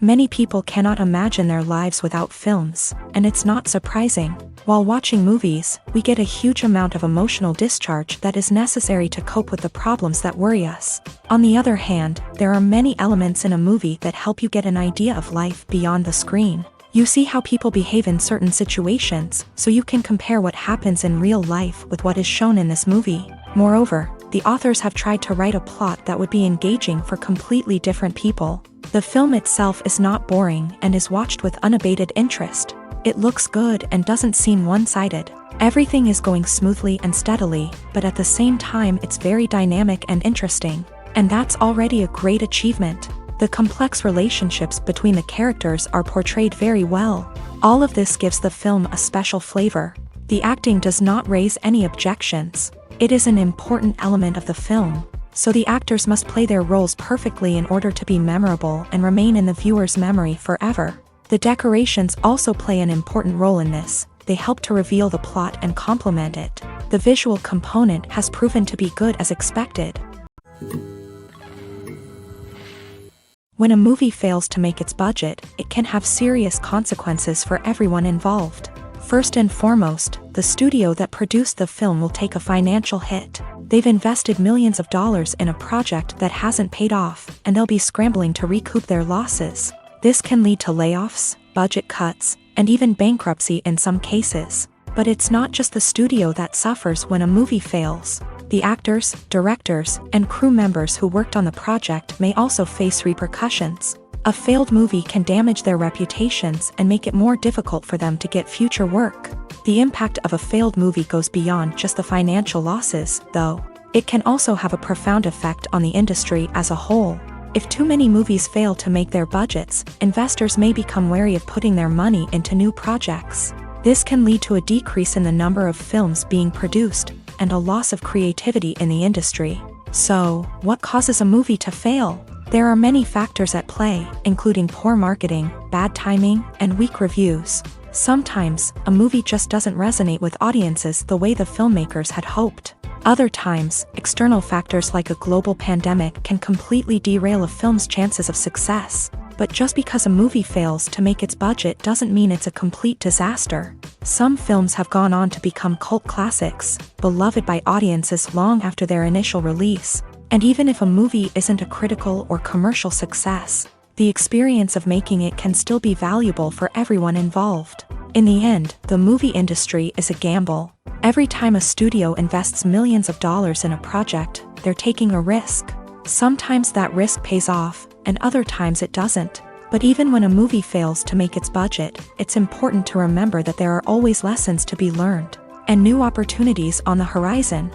Many people cannot imagine their lives without films, and it's not surprising. While watching movies, we get a huge amount of emotional discharge that is necessary to cope with the problems that worry us. On the other hand, there are many elements in a movie that help you get an idea of life beyond the screen. You see how people behave in certain situations, so you can compare what happens in real life with what is shown in this movie. Moreover, the authors have tried to write a plot that would be engaging for completely different people. The film itself is not boring and is watched with unabated interest. It looks good and doesn't seem one-sided. Everything is going smoothly and steadily, but at the same time it's very dynamic and interesting. And that's already a great achievement. The complex relationships between the characters are portrayed very well. All of this gives the film a special flavor. The acting does not raise any objections. It is an important element of the film, so the actors must play their roles perfectly in order to be memorable and remain in the viewer's memory forever. The decorations also play an important role in this. They help to reveal the plot and complement it. The visual component has proven to be good as expected. When a movie fails to make its budget, it can have serious consequences for everyone involved. First and foremost, the studio that produced the film will take a financial hit. They've invested millions of dollars in a project that hasn't paid off, and they'll be scrambling to recoup their losses. This can lead to layoffs, budget cuts, and even bankruptcy in some cases. But it's not just the studio that suffers when a movie fails. The actors, directors, and crew members who worked on the project may also face repercussions. A failed movie can damage their reputations and make it more difficult for them to get future work. The impact of a failed movie goes beyond just the financial losses, though. It can also have a profound effect on the industry as a whole. If too many movies fail to make their budgets, investors may become wary of putting their money into new projects. This can lead to a decrease in the number of films being produced, and a loss of creativity in the industry. So, what causes a movie to fail? There are many factors at play, including poor marketing, bad timing, and weak reviews. Sometimes, a movie just doesn't resonate with audiences the way the filmmakers had hoped. Other times, external factors like a global pandemic can completely derail a film's chances of success. But just because a movie fails to make its budget doesn't mean it's a complete disaster. Some films have gone on to become cult classics, beloved by audiences long after their initial release. And even if a movie isn't a critical or commercial success, the experience of making it can still be valuable for everyone involved. In the end, the movie industry is a gamble. Every time a studio invests millions of dollars in a project, they're taking a risk. Sometimes that risk pays off, and other times it doesn't. But even when a movie fails to make its budget, it's important to remember that there are always lessons to be learned, and new opportunities on the horizon.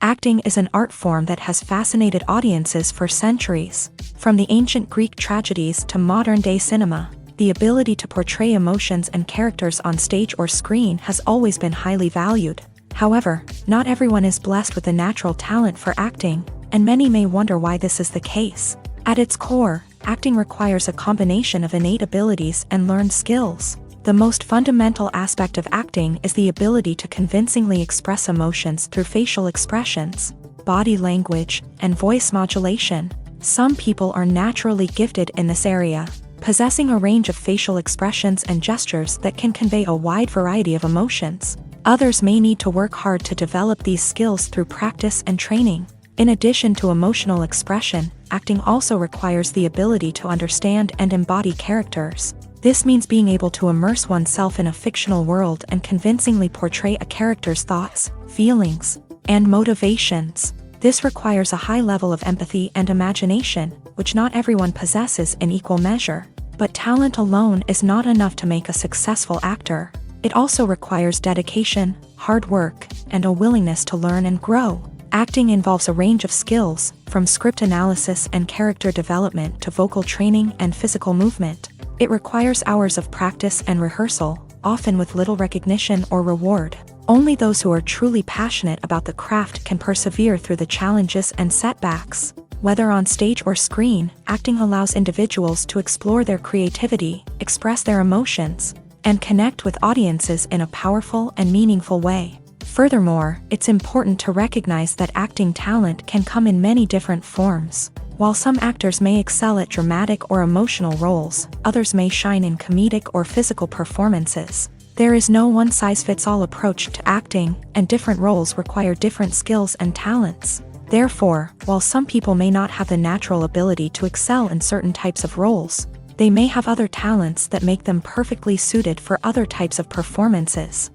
Acting is an art form that has fascinated audiences for centuries. From the ancient Greek tragedies to modern-day cinema, the ability to portray emotions and characters on stage or screen has always been highly valued. However, not everyone is blessed with a natural talent for acting, and many may wonder why this is the case. At its core, acting requires a combination of innate abilities and learned skills. The most fundamental aspect of acting is the ability to convincingly express emotions through facial expressions, body language, and voice modulation. Some people are naturally gifted in this area, possessing a range of facial expressions and gestures that can convey a wide variety of emotions. Others may need to work hard to develop these skills through practice and training. In addition to emotional expression, acting also requires the ability to understand and embody characters. This means being able to immerse oneself in a fictional world and convincingly portray a character's thoughts, feelings, and motivations. This requires a high level of empathy and imagination, which not everyone possesses in equal measure. But talent alone is not enough to make a successful actor. It also requires dedication, hard work, and a willingness to learn and grow. Acting involves a range of skills, from script analysis and character development to vocal training and physical movement. It requires hours of practice and rehearsal, often with little recognition or reward. Only those who are truly passionate about the craft can persevere through the challenges and setbacks. Whether on stage or screen, acting allows individuals to explore their creativity, express their emotions, and connect with audiences in a powerful and meaningful way. Furthermore, it's important to recognize that acting talent can come in many different forms. While some actors may excel at dramatic or emotional roles, others may shine in comedic or physical performances. There is no one-size-fits-all approach to acting, and different roles require different skills and talents. Therefore, while some people may not have the natural ability to excel in certain types of roles, they may have other talents that make them perfectly suited for other types of performances.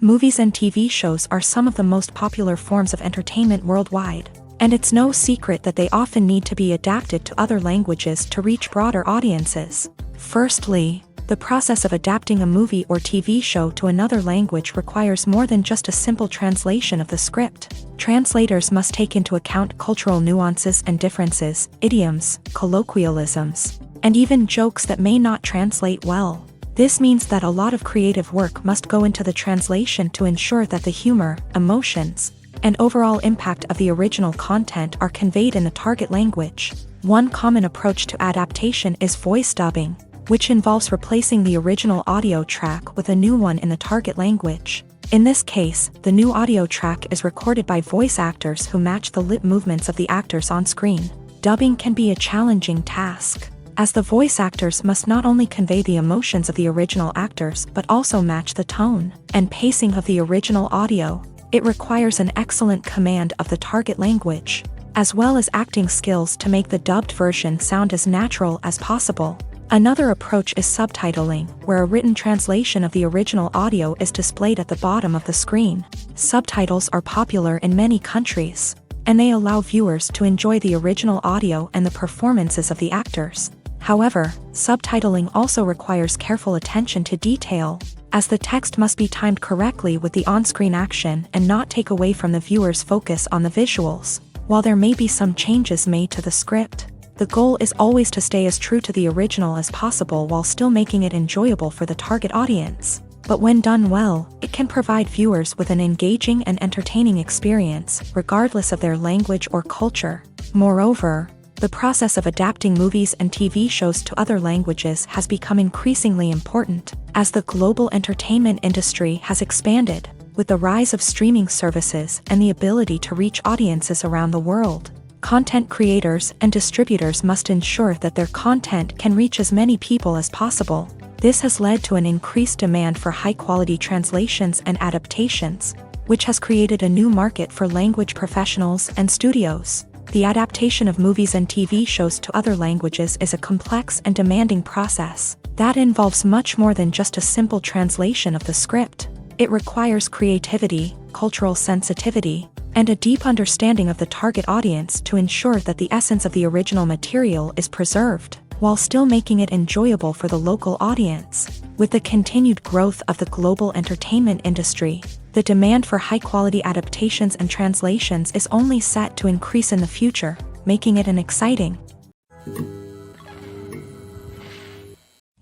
Movies and TV shows are some of the most popular forms of entertainment worldwide, and it's no secret that they often need to be adapted to other languages to reach broader audiences. Firstly, the process of adapting a movie or TV show to another language requires more than just a simple translation of the script. Translators must take into account cultural nuances and differences, idioms, colloquialisms, and even jokes that may not translate well. This means that a lot of creative work must go into the translation to ensure that the humor, emotions, and overall impact of the original content are conveyed in the target language. One common approach to adaptation is voice dubbing, which involves replacing the original audio track with a new one in the target language. In this case, the new audio track is recorded by voice actors who match the lip movements of the actors on screen. Dubbing can be a challenging task, as the voice actors must not only convey the emotions of the original actors but also match the tone and pacing of the original audio. It requires an excellent command of the target language, as well as acting skills to make the dubbed version sound as natural as possible. Another approach is subtitling, where a written translation of the original audio is displayed at the bottom of the screen. Subtitles are popular in many countries, and they allow viewers to enjoy the original audio and the performances of the actors. However, subtitling also requires careful attention to detail, as the text must be timed correctly with the on-screen action and not take away from the viewer's focus on the visuals. While there may be some changes made to the script, the goal is always to stay as true to the original as possible while still making it enjoyable for the target audience. But when done well, it can provide viewers with an engaging and entertaining experience, regardless of their language or culture. Moreover, the process of adapting movies and TV shows to other languages has become increasingly important, as the global entertainment industry has expanded, with the rise of streaming services and the ability to reach audiences around the world. Content creators and distributors must ensure that their content can reach as many people as possible. This has led to an increased demand for high-quality translations and adaptations, which has created a new market for language professionals and studios. The adaptation of movies and TV shows to other languages is a complex and demanding process that involves much more than just a simple translation of the script. It requires creativity, cultural sensitivity, and a deep understanding of the target audience to ensure that the essence of the original material is preserved, while still making it enjoyable for the local audience. With the continued growth of the global entertainment industry, the demand for high-quality adaptations and translations is only set to increase in the future, making it an exciting.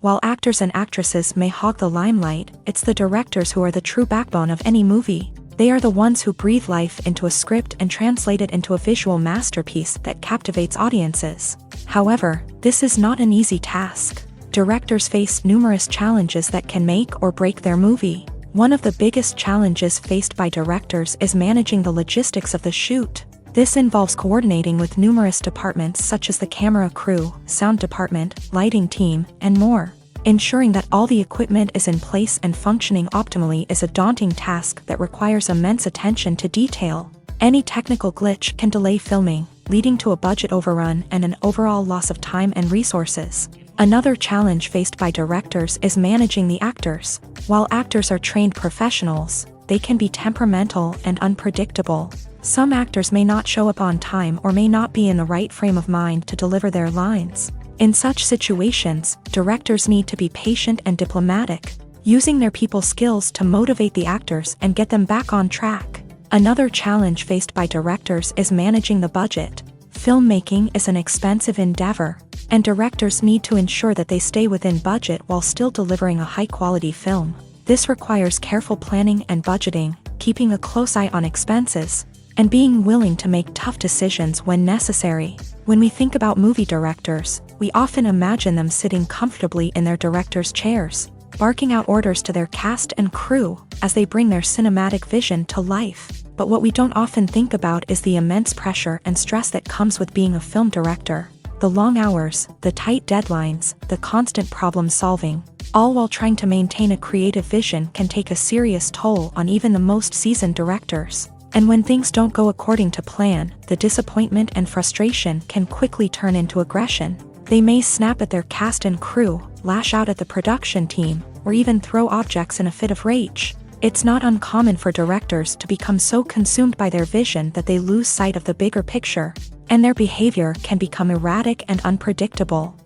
While actors and actresses may hog the limelight, it's the directors who are the true backbone of any movie. They are the ones who breathe life into a script and translate it into a visual masterpiece that captivates audiences. However, this is not an easy task. Directors face numerous challenges that can make or break their movie. One of the biggest challenges faced by directors is managing the logistics of the shoot. This involves coordinating with numerous departments such as the camera crew, sound department, lighting team, and more. Ensuring that all the equipment is in place and functioning optimally is a daunting task that requires immense attention to detail. Any technical glitch can delay filming, leading to a budget overrun and an overall loss of time and resources. Another challenge faced by directors is managing the actors. While actors are trained professionals, they can be temperamental and unpredictable. Some actors may not show up on time or may not be in the right frame of mind to deliver their lines. In such situations, directors need to be patient and diplomatic, using their people skills to motivate the actors and get them back on track. Another challenge faced by directors is managing the budget. Filmmaking is an expensive endeavor, and directors need to ensure that they stay within budget while still delivering a high-quality film. This requires careful planning and budgeting, keeping a close eye on expenses, and being willing to make tough decisions when necessary. When we think about movie directors, we often imagine them sitting comfortably in their director's chairs, barking out orders to their cast and crew as they bring their cinematic vision to life. But what we don't often think about is the immense pressure and stress that comes with being a film director. The long hours, the tight deadlines, the constant problem solving, all while trying to maintain a creative vision can take a serious toll on even the most seasoned directors. And when things don't go according to plan, the disappointment and frustration can quickly turn into aggression. They may snap at their cast and crew, lash out at the production team, or even throw objects in a fit of rage. It's not uncommon for directors to become so consumed by their vision that they lose sight of the bigger picture, and their behavior can become erratic and unpredictable.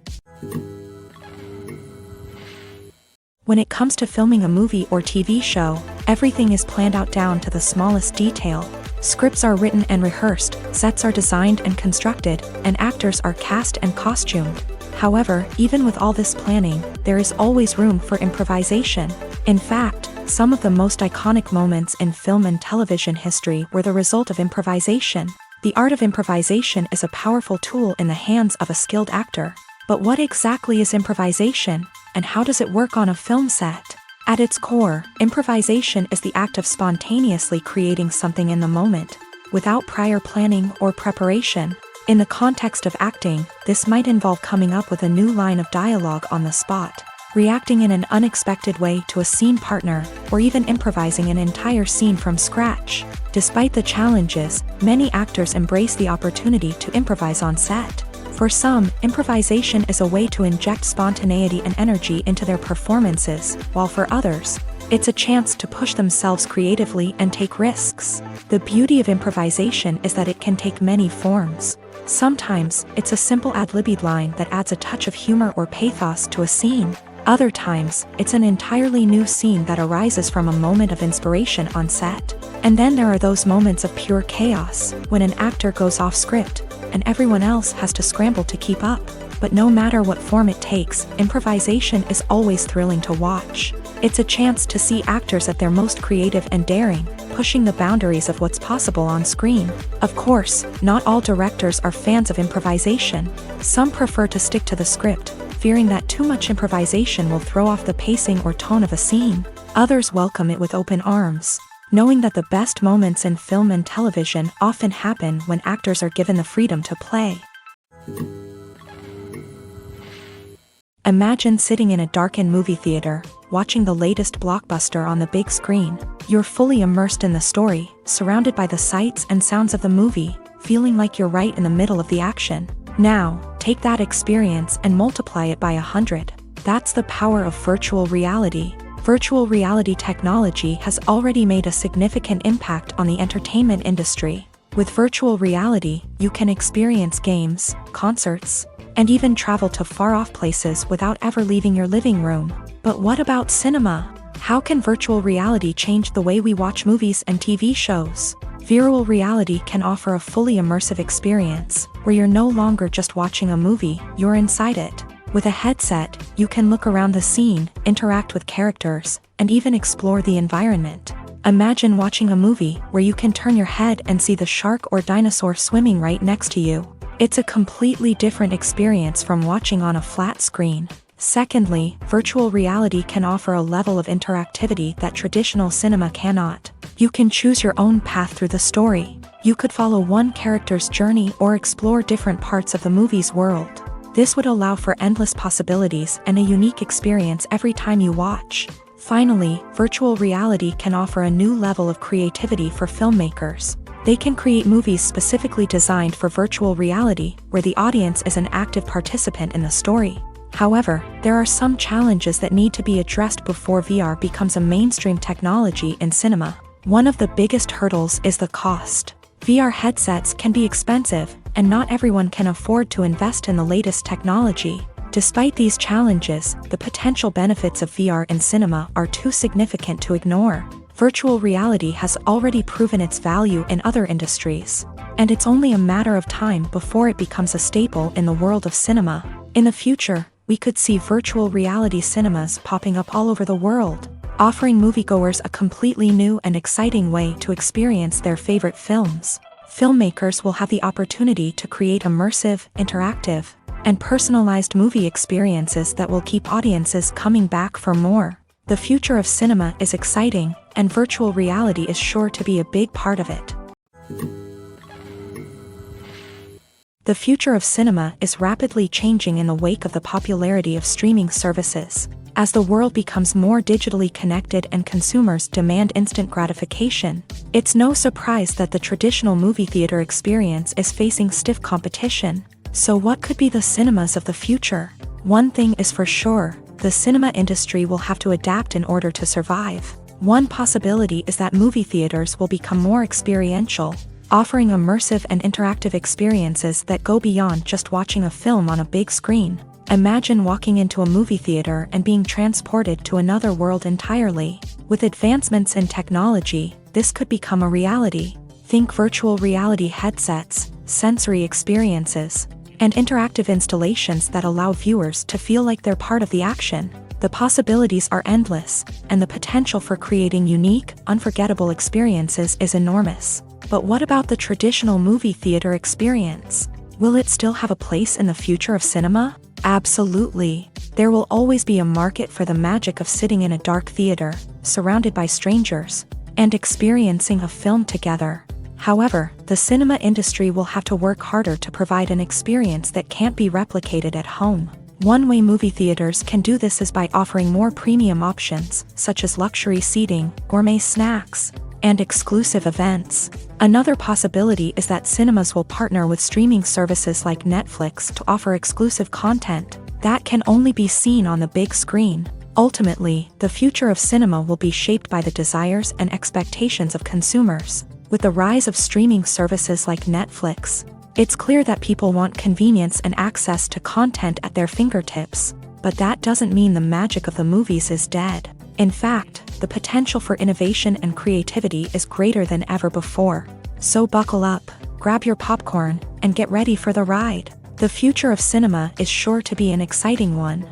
When it comes to filming a movie or TV show, everything is planned out down to the smallest detail. Scripts are written and rehearsed, sets are designed and constructed, and actors are cast and costumed. However, even with all this planning, there is always room for improvisation. In fact, some of the most iconic moments in film and television history were the result of improvisation. The art of improvisation is a powerful tool in the hands of a skilled actor. But what exactly is improvisation, and how does it work on a film set? At its core, improvisation is the act of spontaneously creating something in the moment, without prior planning or preparation. In the context of acting, this might involve coming up with a new line of dialogue on the spot, reacting in an unexpected way to a scene partner, or even improvising an entire scene from scratch. Despite the challenges, many actors embrace the opportunity to improvise on set. For some, improvisation is a way to inject spontaneity and energy into their performances, while for others, it's a chance to push themselves creatively and take risks. The beauty of improvisation is that it can take many forms. Sometimes, it's a simple ad-libbed line that adds a touch of humor or pathos to a scene. Other times, it's an entirely new scene that arises from a moment of inspiration on set. And then there are those moments of pure chaos, when an actor goes off script, and everyone else has to scramble to keep up. But no matter what form it takes, improvisation is always thrilling to watch. It's a chance to see actors at their most creative and daring, pushing the boundaries of what's possible on screen. Of course, not all directors are fans of improvisation. Some prefer to stick to the script, fearing that too much improvisation will throw off the pacing or tone of a scene. Others welcome it with open arms, knowing that the best moments in film and television often happen when actors are given the freedom to play. Imagine sitting in a darkened movie theater, watching the latest blockbuster on the big screen. You're fully immersed in the story, surrounded by the sights and sounds of the movie, feeling like you're right in the middle of the action. Now, take that experience and multiply it by 100. That's the power of virtual reality. Virtual reality technology has already made a significant impact on the entertainment industry. With virtual reality, you can experience games, concerts, and even travel to far-off places without ever leaving your living room. But what about cinema? How can virtual reality change the way we watch movies and TV shows? Virtual reality can offer a fully immersive experience, where you're no longer just watching a movie, you're inside it. With a headset, you can look around the scene, interact with characters, and even explore the environment. Imagine watching a movie where you can turn your head and see the shark or dinosaur swimming right next to you. It's a completely different experience from watching on a flat screen. Secondly, virtual reality can offer a level of interactivity that traditional cinema cannot. You can choose your own path through the story. You could follow one character's journey or explore different parts of the movie's world. This would allow for endless possibilities and a unique experience every time you watch. Finally, virtual reality can offer a new level of creativity for filmmakers. They can create movies specifically designed for virtual reality, where the audience is an active participant in the story. However, there are some challenges that need to be addressed before VR becomes a mainstream technology in cinema. One of the biggest hurdles is the cost. VR headsets can be expensive, and not everyone can afford to invest in the latest technology. Despite these challenges, the potential benefits of VR in cinema are too significant to ignore. Virtual reality has already proven its value in other industries, and it's only a matter of time before it becomes a staple in the world of cinema. In the future, we could see virtual reality cinemas popping up all over the world, offering moviegoers a completely new and exciting way to experience their favorite films. Filmmakers will have the opportunity to create immersive, interactive, and personalized movie experiences that will keep audiences coming back for more. The future of cinema is exciting, and virtual reality is sure to be a big part of it. The future of cinema is rapidly changing in the wake of the popularity of streaming services. As the world becomes more digitally connected and consumers demand instant gratification, it's no surprise that the traditional movie theater experience is facing stiff competition. So what could be the cinemas of the future? One thing is for sure, the cinema industry will have to adapt in order to survive. One possibility is that movie theaters will become more experiential, offering immersive and interactive experiences that go beyond just watching a film on a big screen. Imagine walking into a movie theater and being transported to another world entirely. With advancements in technology, this could become a reality. Think virtual reality headsets, sensory experiences, and interactive installations that allow viewers to feel like they're part of the action. The possibilities are endless, and the potential for creating unique, unforgettable experiences is enormous. But what about the traditional movie theater experience? Will it still have a place in the future of cinema? Absolutely. There will always be a market for the magic of sitting in a dark theater, surrounded by strangers, and experiencing a film together. However, the cinema industry will have to work harder to provide an experience that can't be replicated at home. One way movie theaters can do this is by offering more premium options, such as luxury seating, gourmet snacks, and exclusive events. Another possibility is that cinemas will partner with streaming services like Netflix to offer exclusive content that can only be seen on the big screen. Ultimately, the future of cinema will be shaped by the desires and expectations of consumers. With the rise of streaming services like Netflix, it's clear that people want convenience and access to content at their fingertips. But that doesn't mean the magic of the movies is dead. In fact, the potential for innovation and creativity is greater than ever before. So buckle up, grab your popcorn, and get ready for the ride. The future of cinema is sure to be an exciting one.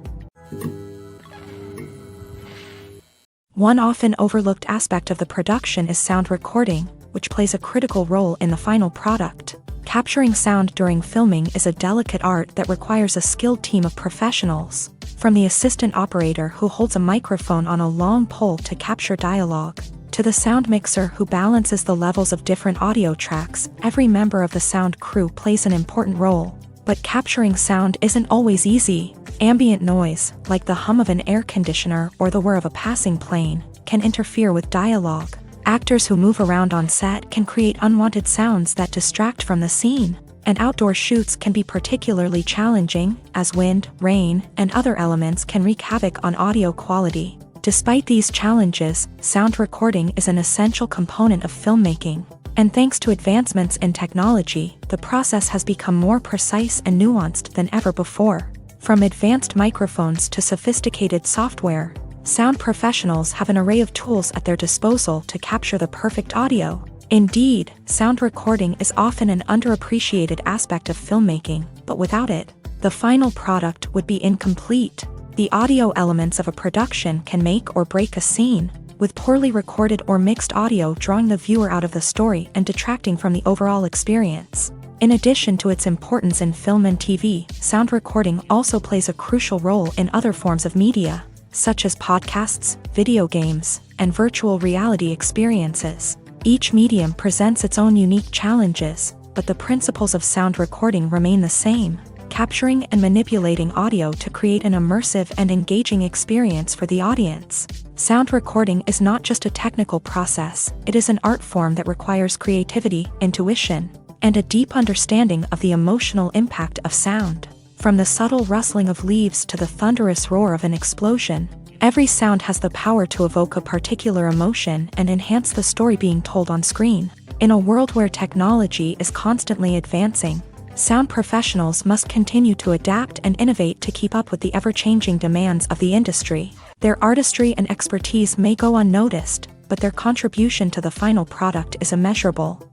One often overlooked aspect of the production is sound recording, which plays a critical role in the final product. Capturing sound during filming is a delicate art that requires a skilled team of professionals. From the assistant operator who holds a microphone on a long pole to capture dialogue, to the sound mixer who balances the levels of different audio tracks, every member of the sound crew plays an important role. But capturing sound isn't always easy. Ambient noise, like the hum of an air conditioner or the whir of a passing plane, can interfere with dialogue. Actors who move around on set can create unwanted sounds that distract from the scene. And outdoor shoots can be particularly challenging, as wind, rain, and other elements can wreak havoc on audio quality. Despite these challenges, sound recording is an essential component of filmmaking. And thanks to advancements in technology, the process has become more precise and nuanced than ever before. From advanced microphones to sophisticated software, sound professionals have an array of tools at their disposal to capture the perfect audio. Indeed, sound recording is often an underappreciated aspect of filmmaking, but without it, the final product would be incomplete. The audio elements of a production can make or break a scene, with poorly recorded or mixed audio drawing the viewer out of the story and detracting from the overall experience. In addition to its importance in film and TV, sound recording also plays a crucial role in other forms of media, such as podcasts, video games, and virtual reality experiences. Each medium presents its own unique challenges, but the principles of sound recording remain the same, capturing and manipulating audio to create an immersive and engaging experience for the audience. Sound recording is not just a technical process, it is an art form that requires creativity, intuition, and a deep understanding of the emotional impact of sound. From the subtle rustling of leaves to the thunderous roar of an explosion, every sound has the power to evoke a particular emotion and enhance the story being told on screen. In a world where technology is constantly advancing, sound professionals must continue to adapt and innovate to keep up with the ever-changing demands of the industry. Their artistry and expertise may go unnoticed, but their contribution to the final product is immeasurable.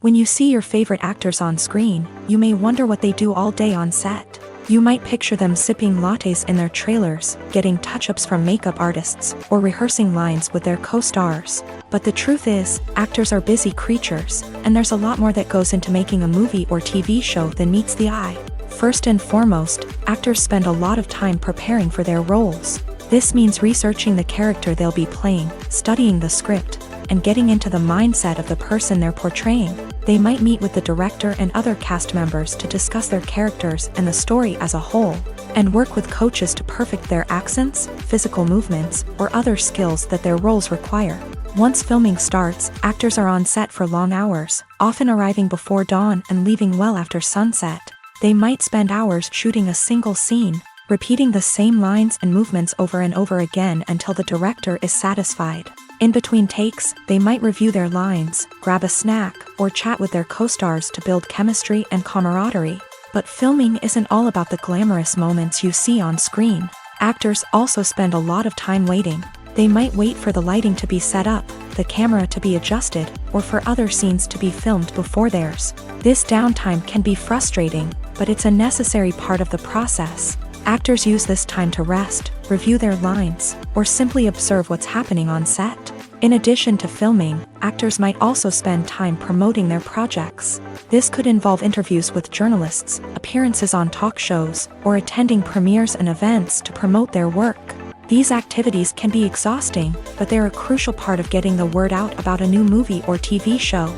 When you see your favorite actors on screen, you may wonder what they do all day on set. You might picture them sipping lattes in their trailers, getting touch-ups from makeup artists, or rehearsing lines with their co-stars. But the truth is, actors are busy creatures, and there's a lot more that goes into making a movie or TV show than meets the eye. First and foremost, actors spend a lot of time preparing for their roles. This means researching the character they'll be playing, studying the script, and getting into the mindset of the person they're portraying. They might meet with the director and other cast members to discuss their characters and the story as a whole, and work with coaches to perfect their accents, physical movements, or other skills that their roles require. Once filming starts, actors are on set for long hours, often arriving before dawn and leaving well after sunset. They might spend hours shooting a single scene, repeating the same lines and movements over and over again until the director is satisfied. In between takes, they might review their lines, grab a snack, or chat with their co-stars to build chemistry and camaraderie. But filming isn't all about the glamorous moments you see on screen. Actors also spend a lot of time waiting. They might wait for the lighting to be set up, the camera to be adjusted, or for other scenes to be filmed before theirs. This downtime can be frustrating, but it's a necessary part of the process. Actors use this time to rest, review their lines, or simply observe what's happening on set. In addition to filming, actors might also spend time promoting their projects. This could involve interviews with journalists, appearances on talk shows, or attending premieres and events to promote their work. These activities can be exhausting, but they're a crucial part of getting the word out about a new movie or TV show.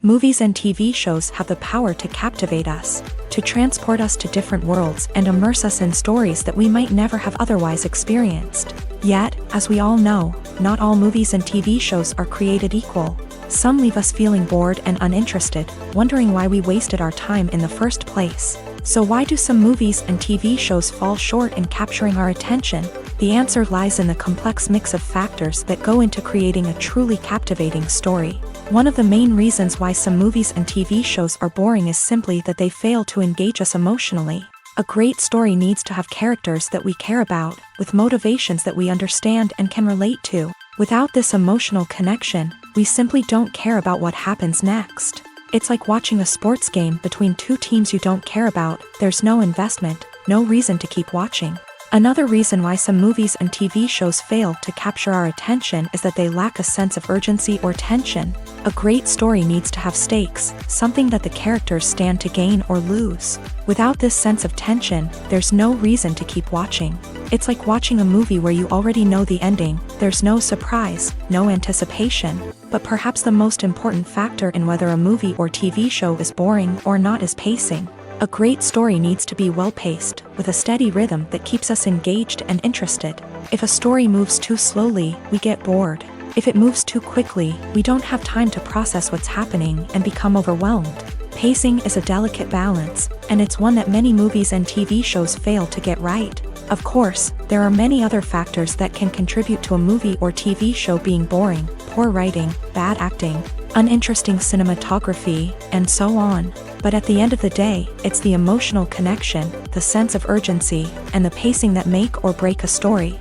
Movies and TV shows have the power to captivate us, to transport us to different worlds and immerse us in stories that we might never have otherwise experienced. Yet, as we all know, not all movies and TV shows are created equal. Some leave us feeling bored and uninterested, wondering why we wasted our time in the first place. So why do some movies and TV shows fall short in capturing our attention? The answer lies in the complex mix of factors that go into creating a truly captivating story. One of the main reasons why some movies and TV shows are boring is simply that they fail to engage us emotionally. A great story needs to have characters that we care about, with motivations that we understand and can relate to. Without this emotional connection, we simply don't care about what happens next. It's like watching a sports game between two teams you don't care about. There's no investment, no reason to keep watching. Another reason why some movies and TV shows fail to capture our attention is that they lack a sense of urgency or tension. A great story needs to have stakes, something that the characters stand to gain or lose. Without this sense of tension, there's no reason to keep watching. It's like watching a movie where you already know the ending. There's no surprise, no anticipation. But perhaps the most important factor in whether a movie or TV show is boring or not is pacing. A great story needs to be well-paced, with a steady rhythm that keeps us engaged and interested. If a story moves too slowly, we get bored. If it moves too quickly, we don't have time to process what's happening and become overwhelmed. Pacing is a delicate balance, and it's one that many movies and TV shows fail to get right. Of course, there are many other factors that can contribute to a movie or TV show being boring: poor writing, bad acting, uninteresting cinematography, and so on. But at the end of the day, it's the emotional connection, the sense of urgency, and the pacing that make or break a story.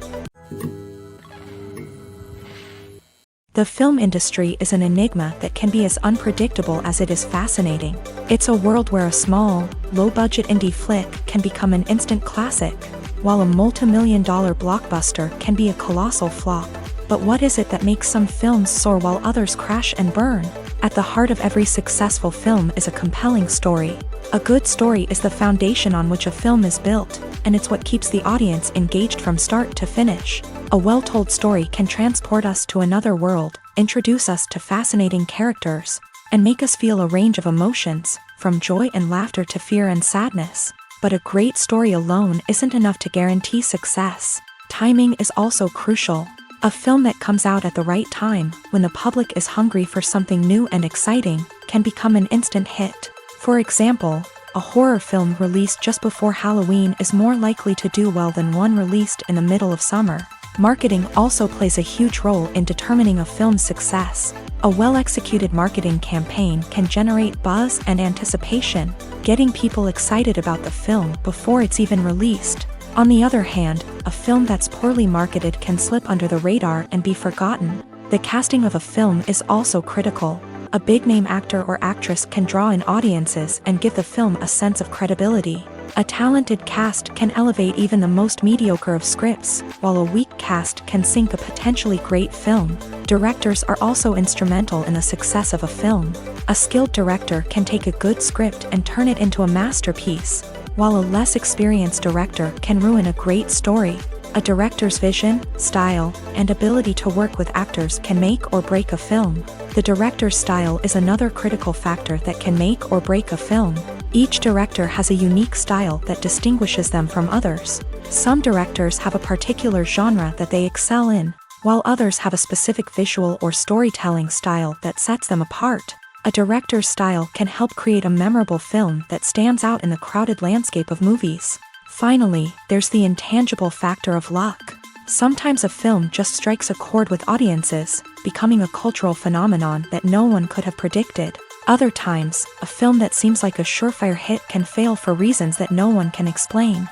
The film industry is an enigma that can be as unpredictable as it is fascinating. It's a world where a small, low-budget indie flick can become an instant classic, while a multi-million-dollar blockbuster can be a colossal flop. But what is it that makes some films soar while others crash and burn? At the heart of every successful film is a compelling story. A good story is the foundation on which a film is built, and it's what keeps the audience engaged from start to finish. A well-told story can transport us to another world, introduce us to fascinating characters, and make us feel a range of emotions, from joy and laughter to fear and sadness. But a great story alone isn't enough to guarantee success. Timing is also crucial. A film that comes out at the right time, when the public is hungry for something new and exciting, can become an instant hit. For example, a horror film released just before Halloween is more likely to do well than one released in the middle of summer. Marketing also plays a huge role in determining a film's success. A well-executed marketing campaign can generate buzz and anticipation, getting people excited about the film before it's even released. On the other hand, a film that's poorly marketed can slip under the radar and be forgotten. The casting of a film is also critical. A big-name actor or actress can draw in audiences and give the film a sense of credibility. A talented cast can elevate even the most mediocre of scripts, while a weak cast can sink a potentially great film. Directors are also instrumental in the success of a film. A skilled director can take a good script and turn it into a masterpiece, while a less experienced director can ruin a great story. A director's vision, style, and ability to work with actors can make or break a film. The director's style is another critical factor that can make or break a film. Each director has a unique style that distinguishes them from others. Some directors have a particular genre that they excel in, while others have a specific visual or storytelling style that sets them apart. A director's style can help create a memorable film that stands out in the crowded landscape of movies. Finally, there's the intangible factor of luck. Sometimes a film just strikes a chord with audiences, becoming a cultural phenomenon that no one could have predicted. Other times, a film that seems like a surefire hit can fail for reasons that no one can explain.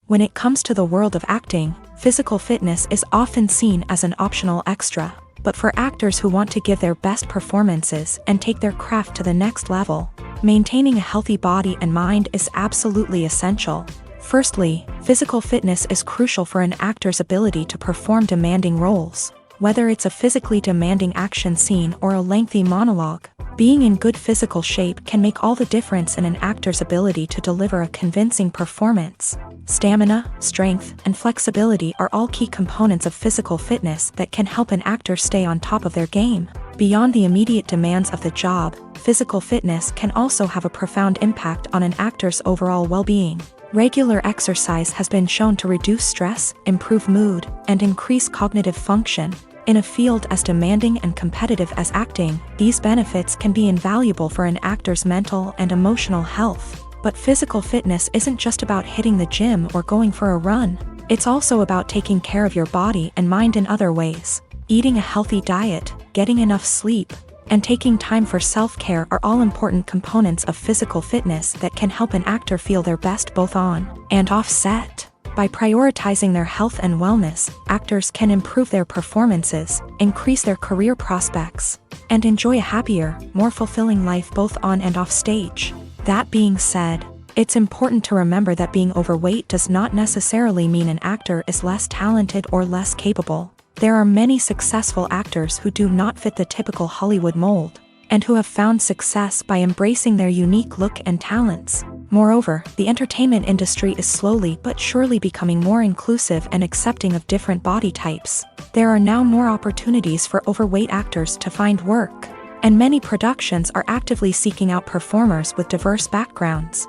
When it comes to the world of acting, physical fitness is often seen as an optional extra. But for actors who want to give their best performances and take their craft to the next level, maintaining a healthy body and mind is absolutely essential. Firstly, physical fitness is crucial for an actor's ability to perform demanding roles. Whether it's a physically demanding action scene or a lengthy monologue, being in good physical shape can make all the difference in an actor's ability to deliver a convincing performance. Stamina, strength, and flexibility are all key components of physical fitness that can help an actor stay on top of their game. Beyond the immediate demands of the job, physical fitness can also have a profound impact on an actor's overall well-being. Regular exercise has been shown to reduce stress, improve mood, and increase cognitive function. In a field as demanding and competitive as acting, these benefits can be invaluable for an actor's mental and emotional health. But physical fitness isn't just about hitting the gym or going for a run. It's also about taking care of your body and mind in other ways. Eating a healthy diet, getting enough sleep, and taking time for self-care are all important components of physical fitness that can help an actor feel their best both on and off set. By prioritizing their health and wellness, actors can improve their performances, increase their career prospects, and enjoy a happier, more fulfilling life both on and off stage. That being said, it's important to remember that being overweight does not necessarily mean an actor is less talented or less capable. There are many successful actors who do not fit the typical Hollywood mold, and who have found success by embracing their unique look and talents. Moreover, the entertainment industry is slowly but surely becoming more inclusive and accepting of different body types. There are now more opportunities for overweight actors to find work, and many productions are actively seeking out performers with diverse backgrounds.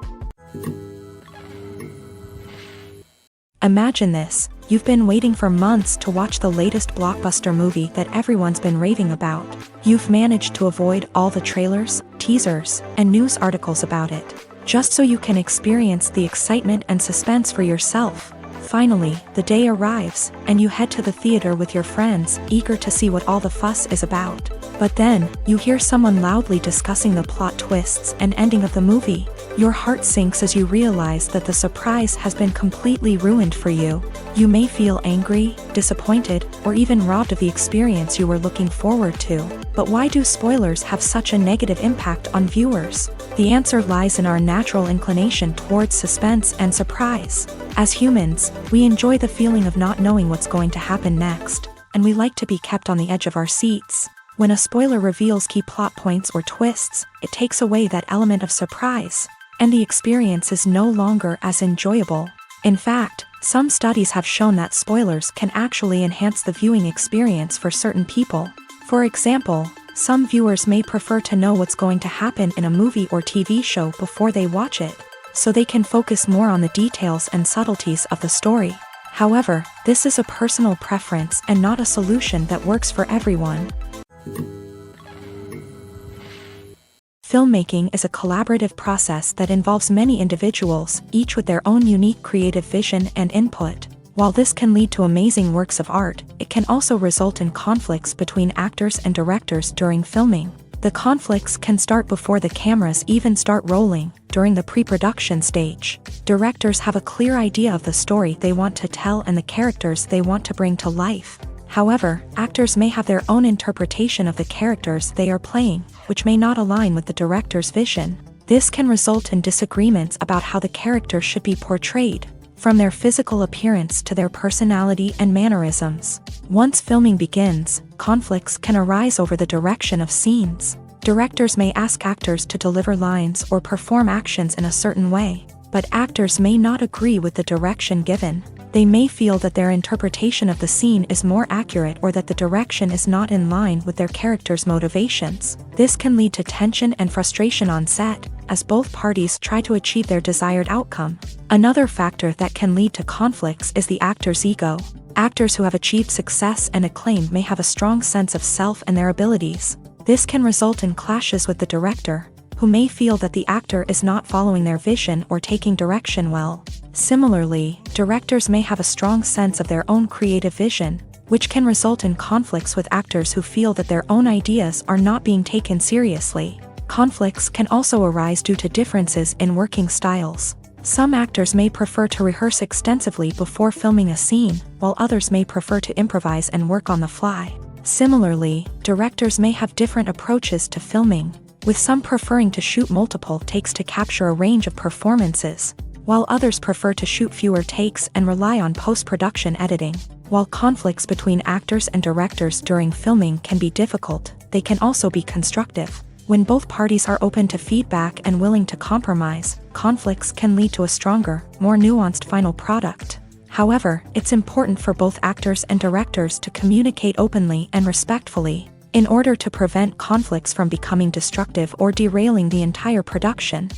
Imagine this: you've been waiting for months to watch the latest blockbuster movie that everyone's been raving about. You've managed to avoid all the trailers, teasers, and news articles about it, just so you can experience the excitement and suspense for yourself. Finally, the day arrives, and you head to the theater with your friends, eager to see what all the fuss is about. But then, you hear someone loudly discussing the plot twists and ending of the movie. Your heart sinks as you realize that the surprise has been completely ruined for you. You may feel angry, disappointed, or even robbed of the experience you were looking forward to. But why do spoilers have such a negative impact on viewers? The answer lies in our natural inclination towards suspense and surprise. As humans, we enjoy the feeling of not knowing what's going to happen next, and we like to be kept on the edge of our seats. When a spoiler reveals key plot points or twists, it takes away that element of surprise, and the experience is no longer as enjoyable. In fact, some studies have shown that spoilers can actually enhance the viewing experience for certain people. For example, some viewers may prefer to know what's going to happen in a movie or TV show before they watch it, so they can focus more on the details and subtleties of the story. However, this is a personal preference and not a solution that works for everyone. Filmmaking is a collaborative process that involves many individuals, each with their own unique creative vision and input. While this can lead to amazing works of art, it can also result in conflicts between actors and directors during filming. The conflicts can start before the cameras even start rolling, during the pre-production stage. Directors have a clear idea of the story they want to tell and the characters they want to bring to life. However, actors may have their own interpretation of the characters they are playing, which may not align with the director's vision. This can result in disagreements about how the character should be portrayed, from their physical appearance to their personality and mannerisms. Once filming begins, conflicts can arise over the direction of scenes. Directors may ask actors to deliver lines or perform actions in a certain way, but actors may not agree with the direction given. They may feel that their interpretation of the scene is more accurate or that the direction is not in line with their character's motivations. This can lead to tension and frustration on set, as both parties try to achieve their desired outcome. Another factor that can lead to conflicts is the actor's ego. Actors who have achieved success and acclaim may have a strong sense of self and their abilities. This can result in clashes with the director, who may feel that the actor is not following their vision or taking direction well. Similarly, directors may have a strong sense of their own creative vision, which can result in conflicts with actors who feel that their own ideas are not being taken seriously. Conflicts can also arise due to differences in working styles. Some actors may prefer to rehearse extensively before filming a scene, while others may prefer to improvise and work on the fly. Similarly, directors may have different approaches to filming, with some preferring to shoot multiple takes to capture a range of performances, while others prefer to shoot fewer takes and rely on post-production editing. While conflicts between actors and directors during filming can be difficult, they can also be constructive. When both parties are open to feedback and willing to compromise, conflicts can lead to a stronger, more nuanced final product. However, it's important for both actors and directors to communicate openly and respectfully, in order to prevent conflicts from becoming destructive or derailing the entire production.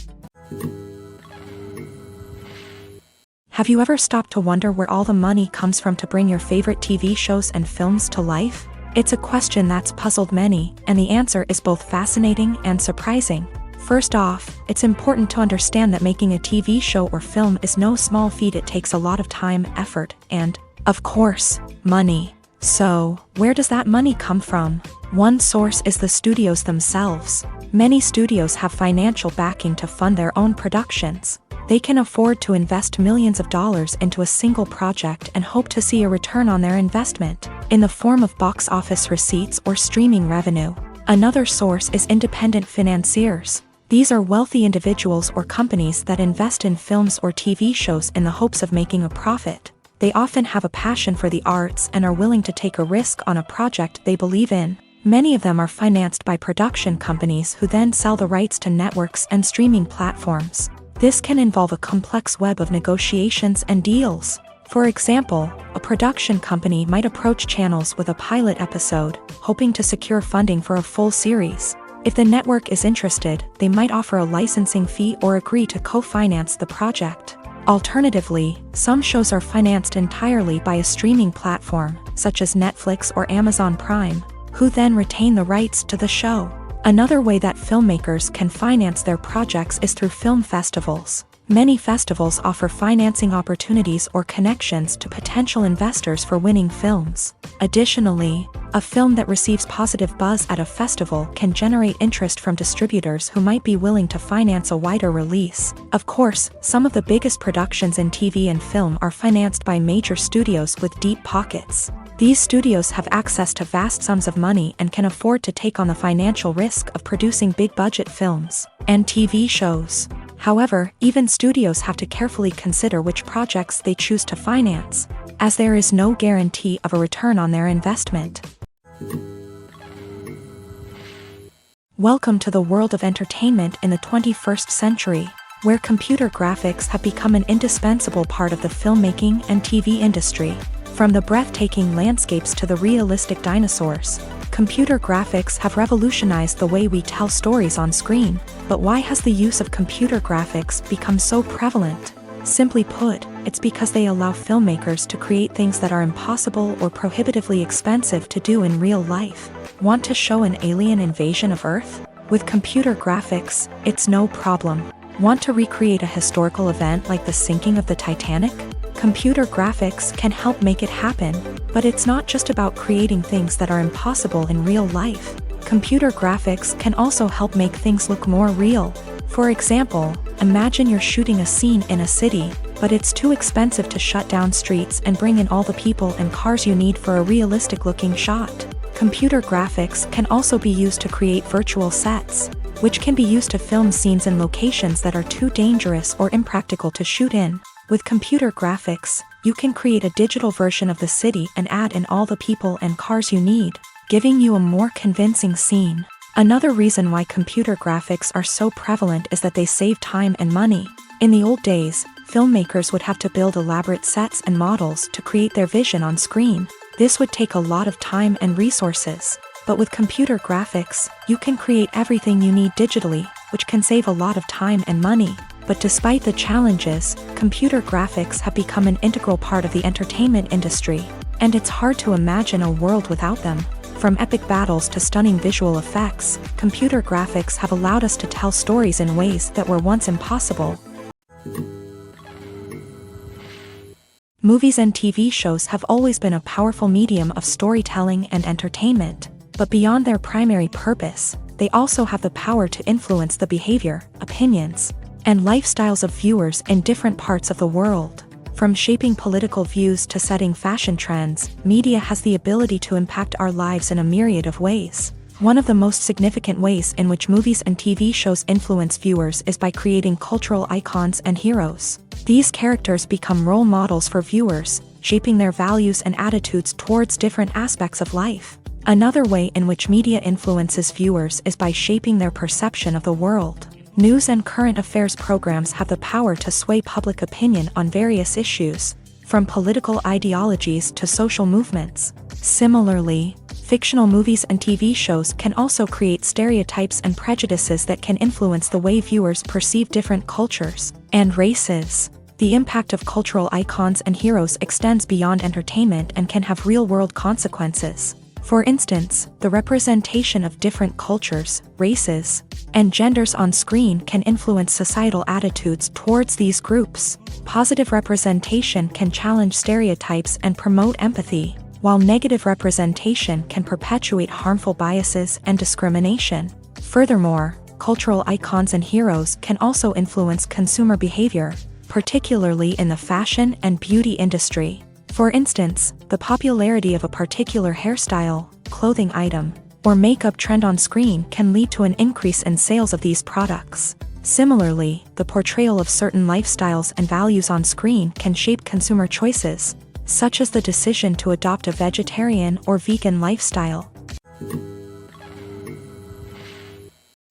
Have you ever stopped to wonder where all the money comes from to bring your favorite TV shows and films to life? It's a question that's puzzled many, and the answer is both fascinating and surprising. First off, it's important to understand that making a TV show or film is no small feat. It takes a lot of time, effort, and, of course, money. So, where does that money come from? One source is the studios themselves. Many studios have financial backing to fund their own productions. They can afford to invest millions of dollars into a single project and hope to see a return on their investment, in the form of box office receipts or streaming revenue. Another source is independent financiers. These are wealthy individuals or companies that invest in films or TV shows in the hopes of making a profit. They often have a passion for the arts and are willing to take a risk on a project they believe in. Many of them are financed by production companies who then sell the rights to networks and streaming platforms. This can involve a complex web of negotiations and deals. For example, a production company might approach channels with a pilot episode, hoping to secure funding for a full series. If the network is interested, they might offer a licensing fee or agree to co-finance the project. Alternatively, some shows are financed entirely by a streaming platform, such as Netflix or Amazon Prime, who then retain the rights to the show. Another way that filmmakers can finance their projects is through film festivals. Many festivals offer financing opportunities or connections to potential investors for winning films. Additionally, a film that receives positive buzz at a festival can generate interest from distributors who might be willing to finance a wider release. Of course, some of the biggest productions in TV and film are financed by major studios with deep pockets. These studios have access to vast sums of money and can afford to take on the financial risk of producing big-budget films and TV shows. However, even studios have to carefully consider which projects they choose to finance, as there is no guarantee of a return on their investment. Welcome to the world of entertainment in the 21st century, where computer graphics have become an indispensable part of the filmmaking and TV industry. From the breathtaking landscapes to the realistic dinosaurs, computer graphics have revolutionized the way we tell stories on screen. But why has the use of computer graphics become so prevalent? Simply put, it's because they allow filmmakers to create things that are impossible or prohibitively expensive to do in real life. Want to show an alien invasion of Earth? With computer graphics, it's no problem. Want to recreate a historical event like the sinking of the Titanic? Computer graphics can help make it happen, but it's not just about creating things that are impossible in real life. Computer graphics can also help make things look more real. For example, imagine you're shooting a scene in a city, but it's too expensive to shut down streets and bring in all the people and cars you need for a realistic-looking shot. Computer graphics can also be used to create virtual sets, which can be used to film scenes in locations that are too dangerous or impractical to shoot in. With computer graphics, you can create a digital version of the city and add in all the people and cars you need, giving you a more convincing scene. Another reason why computer graphics are so prevalent is that they save time and money. In the old days, filmmakers would have to build elaborate sets and models to create their vision on screen. This would take a lot of time and resources. But with computer graphics, you can create everything you need digitally, which can save a lot of time and money. But despite the challenges, computer graphics have become an integral part of the entertainment industry, and it's hard to imagine a world without them. From epic battles to stunning visual effects, computer graphics have allowed us to tell stories in ways that were once impossible. Movies and TV shows have always been a powerful medium of storytelling and entertainment, but beyond their primary purpose, they also have the power to influence the behavior, opinions, and lifestyles of viewers in different parts of the world. From shaping political views to setting fashion trends, media has the ability to impact our lives in a myriad of ways. One of the most significant ways in which movies and TV shows influence viewers is by creating cultural icons and heroes. These characters become role models for viewers, shaping their values and attitudes towards different aspects of life. Another way in which media influences viewers is by shaping their perception of the world. News and current affairs programs have the power to sway public opinion on various issues, from political ideologies to social movements. Similarly, fictional movies and TV shows can also create stereotypes and prejudices that can influence the way viewers perceive different cultures and races. The impact of cultural icons and heroes extends beyond entertainment and can have real-world consequences. For instance, the representation of different cultures, races, and genders on screen can influence societal attitudes towards these groups. Positive representation can challenge stereotypes and promote empathy, while negative representation can perpetuate harmful biases and discrimination. Furthermore, cultural icons and heroes can also influence consumer behavior, particularly in the fashion and beauty industry. For instance, the popularity of a particular hairstyle, clothing item, or makeup trend on screen can lead to an increase in sales of these products. Similarly, the portrayal of certain lifestyles and values on screen can shape consumer choices, such as the decision to adopt a vegetarian or vegan lifestyle.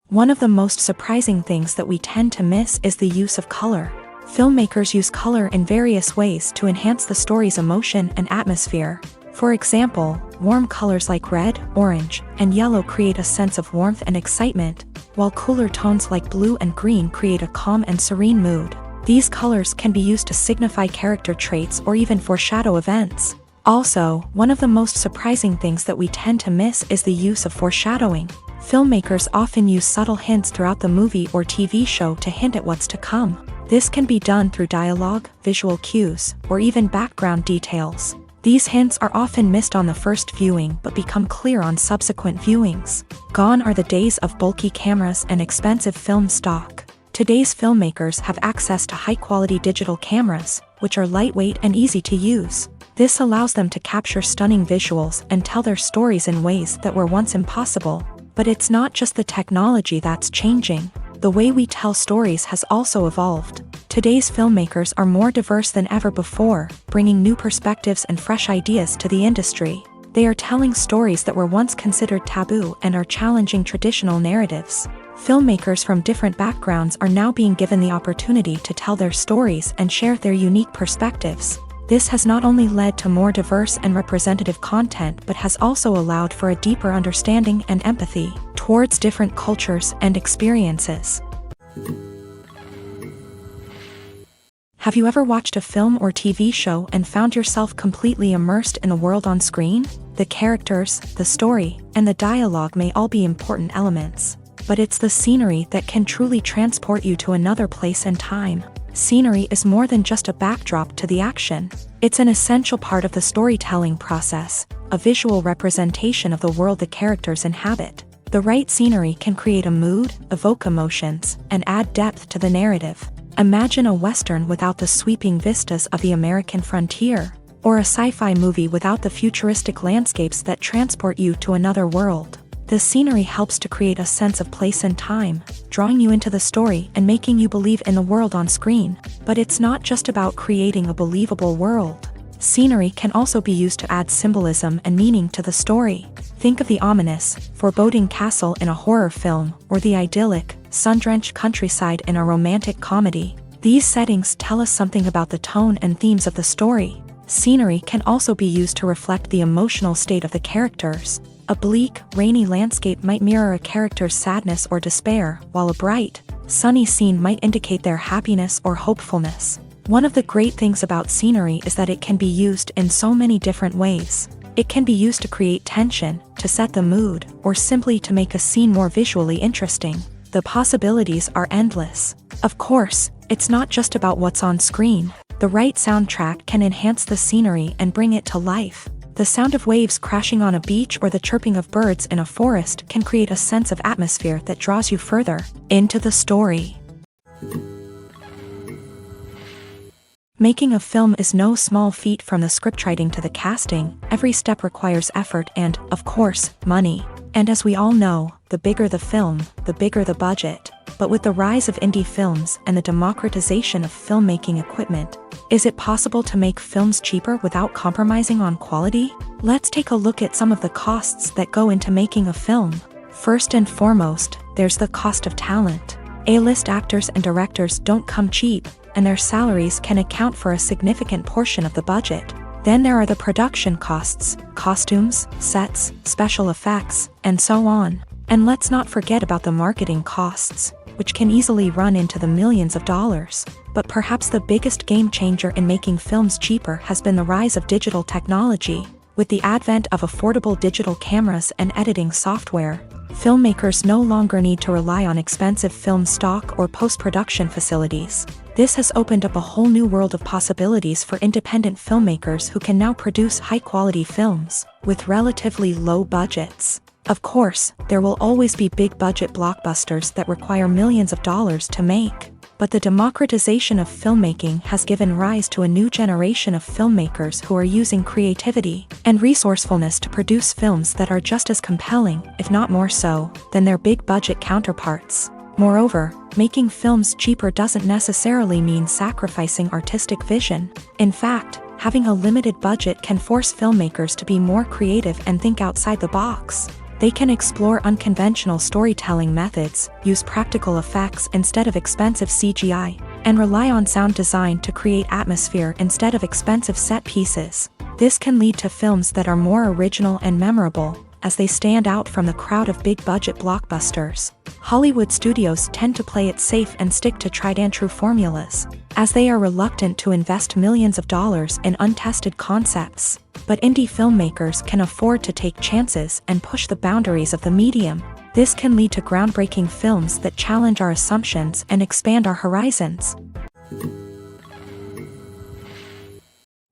One of the most surprising things that we tend to miss is the use of color. Filmmakers use color in various ways to enhance the story's emotion and atmosphere. For example, warm colors like red, orange, and yellow create a sense of warmth and excitement, while cooler tones like blue and green create a calm and serene mood. These colors can be used to signify character traits or even foreshadow events. Also, one of the most surprising things that we tend to miss is the use of foreshadowing. Filmmakers often use subtle hints throughout the movie or TV show to hint at what's to come. This can be done through dialogue, visual cues, or even background details. These hints are often missed on the first viewing but become clear on subsequent viewings. Gone are the days of bulky cameras and expensive film stock. Today's filmmakers have access to high-quality digital cameras, which are lightweight and easy to use. This allows them to capture stunning visuals and tell their stories in ways that were once impossible. But it's not just the technology that's changing. The way we tell stories has also evolved. Today's filmmakers are more diverse than ever before, bringing new perspectives and fresh ideas to the industry. They are telling stories that were once considered taboo and are challenging traditional narratives. Filmmakers from different backgrounds are now being given the opportunity to tell their stories and share their unique perspectives. This has not only led to more diverse and representative content but has also allowed for a deeper understanding and empathy towards different cultures and experiences. Have you ever watched a film or TV show and found yourself completely immersed in the world on screen? The characters, the story, and the dialogue may all be important elements, but it's the scenery that can truly transport you to another place and time. Scenery is more than just a backdrop to the action. It's an essential part of the storytelling process, a visual representation of the world the characters inhabit. The right scenery can create a mood, evoke emotions, and add depth to the narrative. Imagine a Western without the sweeping vistas of the American frontier, or a sci-fi movie without the futuristic landscapes that transport you to another world. The scenery helps to create a sense of place and time, drawing you into the story and making you believe in the world on screen. But it's not just about creating a believable world. Scenery can also be used to add symbolism and meaning to the story. Think of the ominous, foreboding castle in a horror film, or the idyllic, sun-drenched countryside in a romantic comedy. These settings tell us something about the tone and themes of the story. Scenery can also be used to reflect the emotional state of the characters. A bleak, rainy landscape might mirror a character's sadness or despair, while a bright, sunny scene might indicate their happiness or hopefulness. One of the great things about scenery is that it can be used in so many different ways. It can be used to create tension, to set the mood, or simply to make a scene more visually interesting. The possibilities are endless. Of course, it's not just about what's on screen. The right soundtrack can enhance the scenery and bring it to life. The sound of waves crashing on a beach or the chirping of birds in a forest can create a sense of atmosphere that draws you further into the story. Making a film is no small feat. From the scriptwriting to the casting, every step requires effort and, of course, money. And as we all know, the bigger the film, the bigger the budget. But with the rise of indie films and the democratization of filmmaking equipment, is it possible to make films cheaper without compromising on quality? Let's take a look at some of the costs that go into making a film. First and foremost, there's the cost of talent. A-list actors and directors don't come cheap, and their salaries can account for a significant portion of the budget. Then there are the production costs, costumes, sets, special effects, and so on. And let's not forget about the marketing costs, which can easily run into the millions of dollars. But perhaps the biggest game changer in making films cheaper has been the rise of digital technology. With the advent of affordable digital cameras and editing software, filmmakers no longer need to rely on expensive film stock or post-production facilities. This has opened up a whole new world of possibilities for independent filmmakers who can now produce high-quality films with relatively low budgets. Of course, there will always be big-budget blockbusters that require millions of dollars to make. But the democratization of filmmaking has given rise to a new generation of filmmakers who are using creativity and resourcefulness to produce films that are just as compelling, if not more so, than their big-budget counterparts. Moreover, making films cheaper doesn't necessarily mean sacrificing artistic vision. In fact, having a limited budget can force filmmakers to be more creative and think outside the box. They can explore unconventional storytelling methods, use practical effects instead of expensive CGI, and rely on sound design to create atmosphere instead of expensive set pieces. This can lead to films that are more original and memorable, as they stand out from the crowd of big-budget blockbusters. Hollywood studios tend to play it safe and stick to tried-and-true formulas, as they are reluctant to invest millions of dollars in untested concepts. But indie filmmakers can afford to take chances and push the boundaries of the medium. This can lead to groundbreaking films that challenge our assumptions and expand our horizons.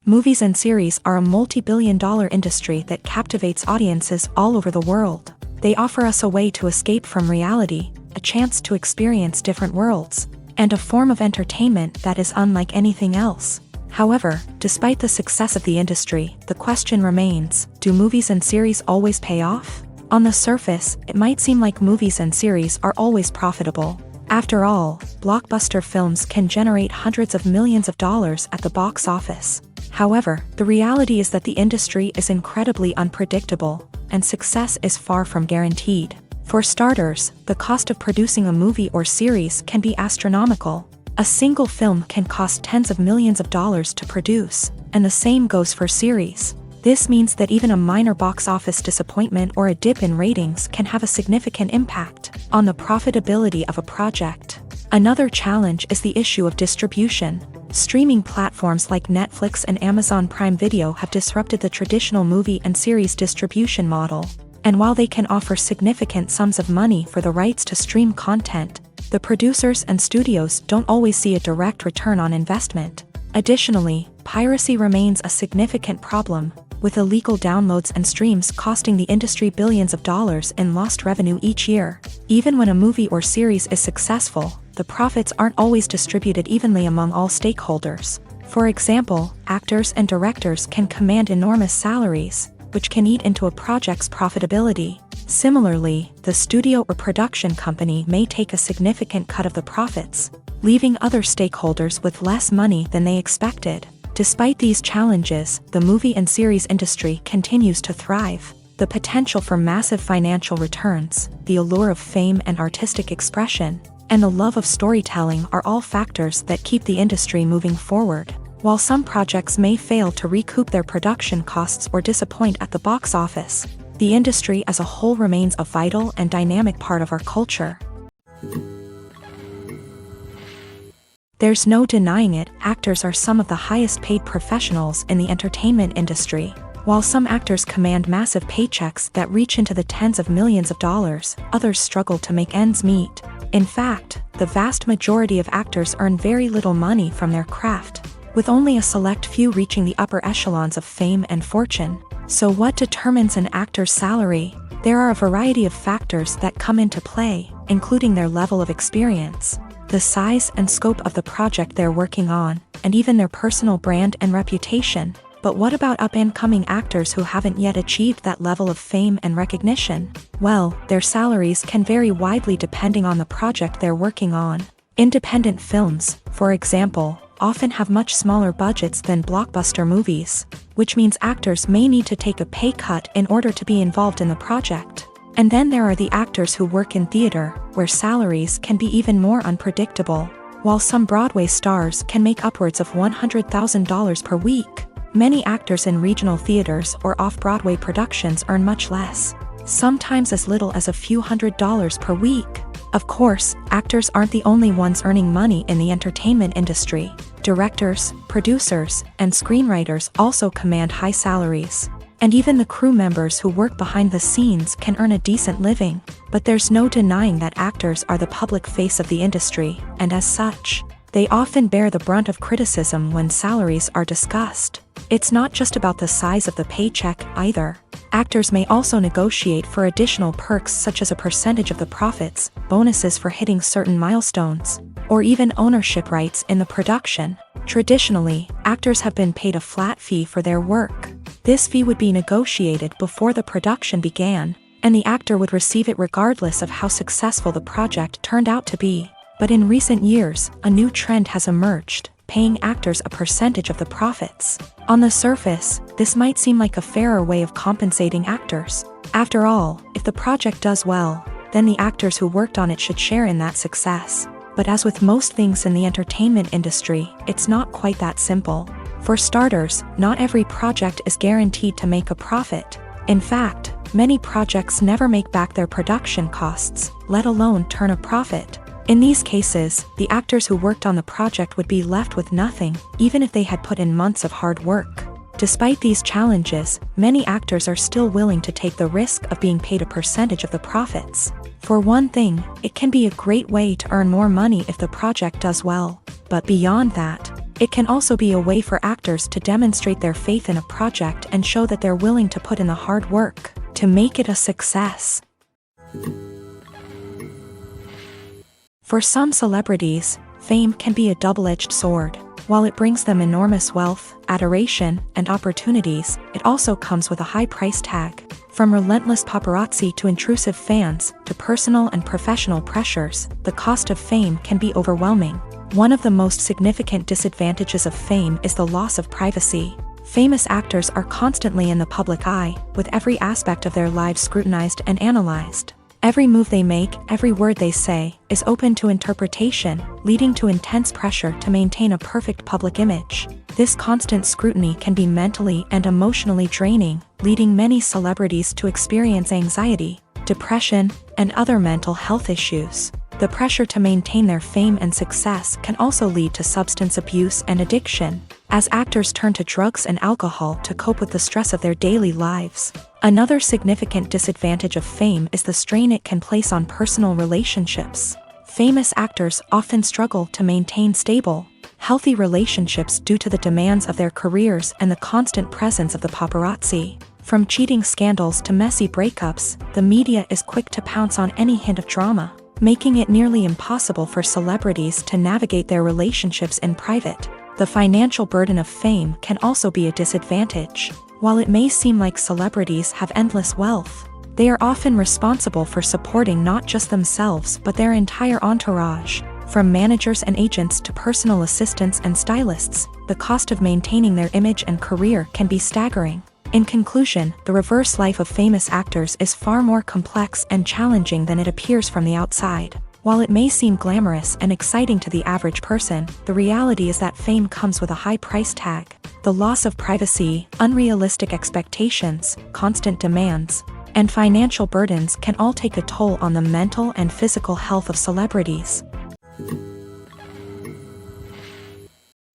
Movies and series are a multi-billion-dollar industry that captivates audiences all over the world. They offer us a way to escape from reality, a chance to experience different worlds, and a form of entertainment that is unlike anything else. However, despite the success of the industry, the question remains, do movies and series always pay off? On the surface, it might seem like movies and series are always profitable. After all, blockbuster films can generate hundreds of millions of dollars at the box office. However, the reality is that the industry is incredibly unpredictable, and success is far from guaranteed. For starters, the cost of producing a movie or series can be astronomical. A single film can cost tens of millions of dollars to produce, and the same goes for series. This means that even a minor box office disappointment or a dip in ratings can have a significant impact on the profitability of a project. Another challenge is the issue of distribution. Streaming platforms like Netflix and Amazon Prime Video have disrupted the traditional movie and series distribution model. And while they can offer significant sums of money for the rights to stream content, the producers and studios don't always see a direct return on investment. Additionally, piracy remains a significant problem, with illegal downloads and streams costing the industry billions of dollars in lost revenue each year. Even when a movie or series is successful, the profits aren't always distributed evenly among all stakeholders. For example, actors and directors can command enormous salaries, which can eat into a project's profitability. Similarly, the studio or production company may take a significant cut of the profits, leaving other stakeholders with less money than they expected. Despite these challenges, the movie and series industry continues to thrive. The potential for massive financial returns, the allure of fame and artistic expression, and the love of storytelling are all factors that keep the industry moving forward. While some projects may fail to recoup their production costs or disappoint at the box office, the industry as a whole remains a vital and dynamic part of our culture. There's no denying it, actors are some of the highest paid professionals in the entertainment industry. While some actors command massive paychecks that reach into the tens of millions of dollars, others struggle to make ends meet. In fact, the vast majority of actors earn very little money from their craft, with only a select few reaching the upper echelons of fame and fortune. So what determines an actor's salary? There are a variety of factors that come into play, including their level of experience, the size and scope of the project they're working on, and even their personal brand and reputation. But what about up-and-coming actors who haven't yet achieved that level of fame and recognition? Well, their salaries can vary widely depending on the project they're working on. Independent films, for example, often have much smaller budgets than blockbuster movies, which means actors may need to take a pay cut in order to be involved in the project. And then there are the actors who work in theater, where salaries can be even more unpredictable. While some Broadway stars can make upwards of $100,000 per week, many actors in regional theaters or off-Broadway productions earn much less, sometimes as little as a few $100s per week. Of course, actors aren't the only ones earning money in the entertainment industry. Directors, producers, and screenwriters also command high salaries. And even the crew members who work behind the scenes can earn a decent living. But there's no denying that actors are the public face of the industry, and as such, they often bear the brunt of criticism when salaries are discussed. It's not just about the size of the paycheck either. Actors may also negotiate for additional perks such as a percentage of the profits, bonuses for hitting certain milestones, or even ownership rights in the production. Traditionally, actors have been paid a flat fee for their work. This fee would be negotiated before the production began, and the actor would receive it regardless of how successful the project turned out to be. But in recent years, a new trend has emerged, paying actors a percentage of the profits. On the surface, this might seem like a fairer way of compensating actors. After all, if the project does well, then the actors who worked on it should share in that success. But as with most things in the entertainment industry, it's not quite that simple. For starters, not every project is guaranteed to make a profit. In fact, many projects never make back their production costs, let alone turn a profit. In these cases, the actors who worked on the project would be left with nothing, even if they had put in months of hard work. Despite these challenges, many actors are still willing to take the risk of being paid a percentage of the profits. For one thing, it can be a great way to earn more money if the project does well. But beyond that, it can also be a way for actors to demonstrate their faith in a project and show that they're willing to put in the hard work to make it a success. For some celebrities, fame can be a double-edged sword. While it brings them enormous wealth, adoration, and opportunities, it also comes with a high price tag. From relentless paparazzi to intrusive fans, to personal and professional pressures, the cost of fame can be overwhelming. One of the most significant disadvantages of fame is the loss of privacy. Famous actors are constantly in the public eye, with every aspect of their lives scrutinized and analyzed. Every move they make, every word they say, is open to interpretation, leading to intense pressure to maintain a perfect public image. This constant scrutiny can be mentally and emotionally draining, leading many celebrities to experience anxiety, depression, and other mental health issues. The pressure to maintain their fame and success can also lead to substance abuse and addiction, as actors turn to drugs and alcohol to cope with the stress of their daily lives. Another significant disadvantage of fame is the strain it can place on personal relationships. Famous actors often struggle to maintain stable, healthy relationships due to the demands of their careers and the constant presence of the paparazzi. From cheating scandals to messy breakups, the media is quick to pounce on any hint of drama, making it nearly impossible for celebrities to navigate their relationships in private. The financial burden of fame can also be a disadvantage. While it may seem like celebrities have endless wealth, they are often responsible for supporting not just themselves but their entire entourage. From managers and agents to personal assistants and stylists, the cost of maintaining their image and career can be staggering. In conclusion, the reverse life of famous actors is far more complex and challenging than it appears from the outside. While it may seem glamorous and exciting to the average person, the reality is that fame comes with a high price tag. The loss of privacy, unrealistic expectations, constant demands, and financial burdens can all take a toll on the mental and physical health of celebrities.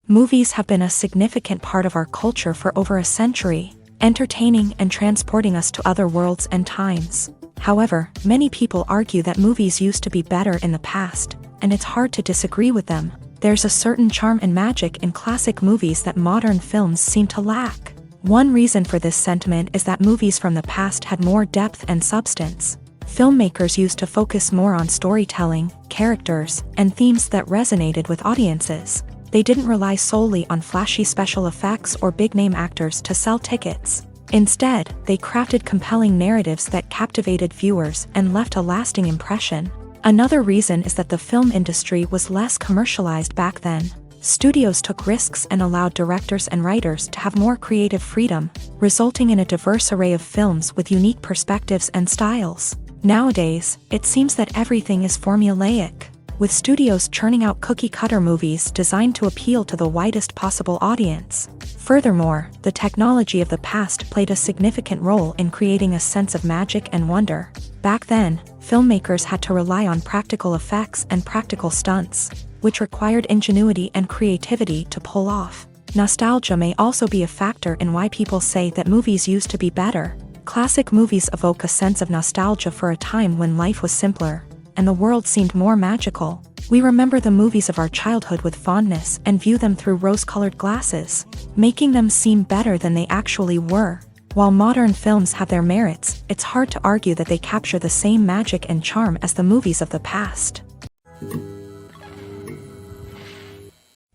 Movies have been a significant part of our culture for over a century, entertaining and transporting us to other worlds and times. However, many people argue that movies used to be better in the past, and it's hard to disagree with them. There's a certain charm and magic in classic movies that modern films seem to lack. One reason for this sentiment is that movies from the past had more depth and substance. Filmmakers used to focus more on storytelling, characters, and themes that resonated with audiences. They didn't rely solely on flashy special effects or big-name actors to sell tickets. Instead, they crafted compelling narratives that captivated viewers and left a lasting impression. Another reason is that the film industry was less commercialized back then. Studios took risks and allowed directors and writers to have more creative freedom, resulting in a diverse array of films with unique perspectives and styles. Nowadays, it seems that everything is formulaic, with studios churning out cookie-cutter movies designed to appeal to the widest possible audience. Furthermore, the technology of the past played a significant role in creating a sense of magic and wonder. Back then, filmmakers had to rely on practical effects and practical stunts, which required ingenuity and creativity to pull off. Nostalgia may also be a factor in why people say that movies used to be better. Classic movies evoke a sense of nostalgia for a time when life was simpler, and the world seemed more magical. We remember the movies of our childhood with fondness and view them through rose-colored glasses, making them seem better than they actually were. While modern films have their merits, it's hard to argue that they capture the same magic and charm as the movies of the past.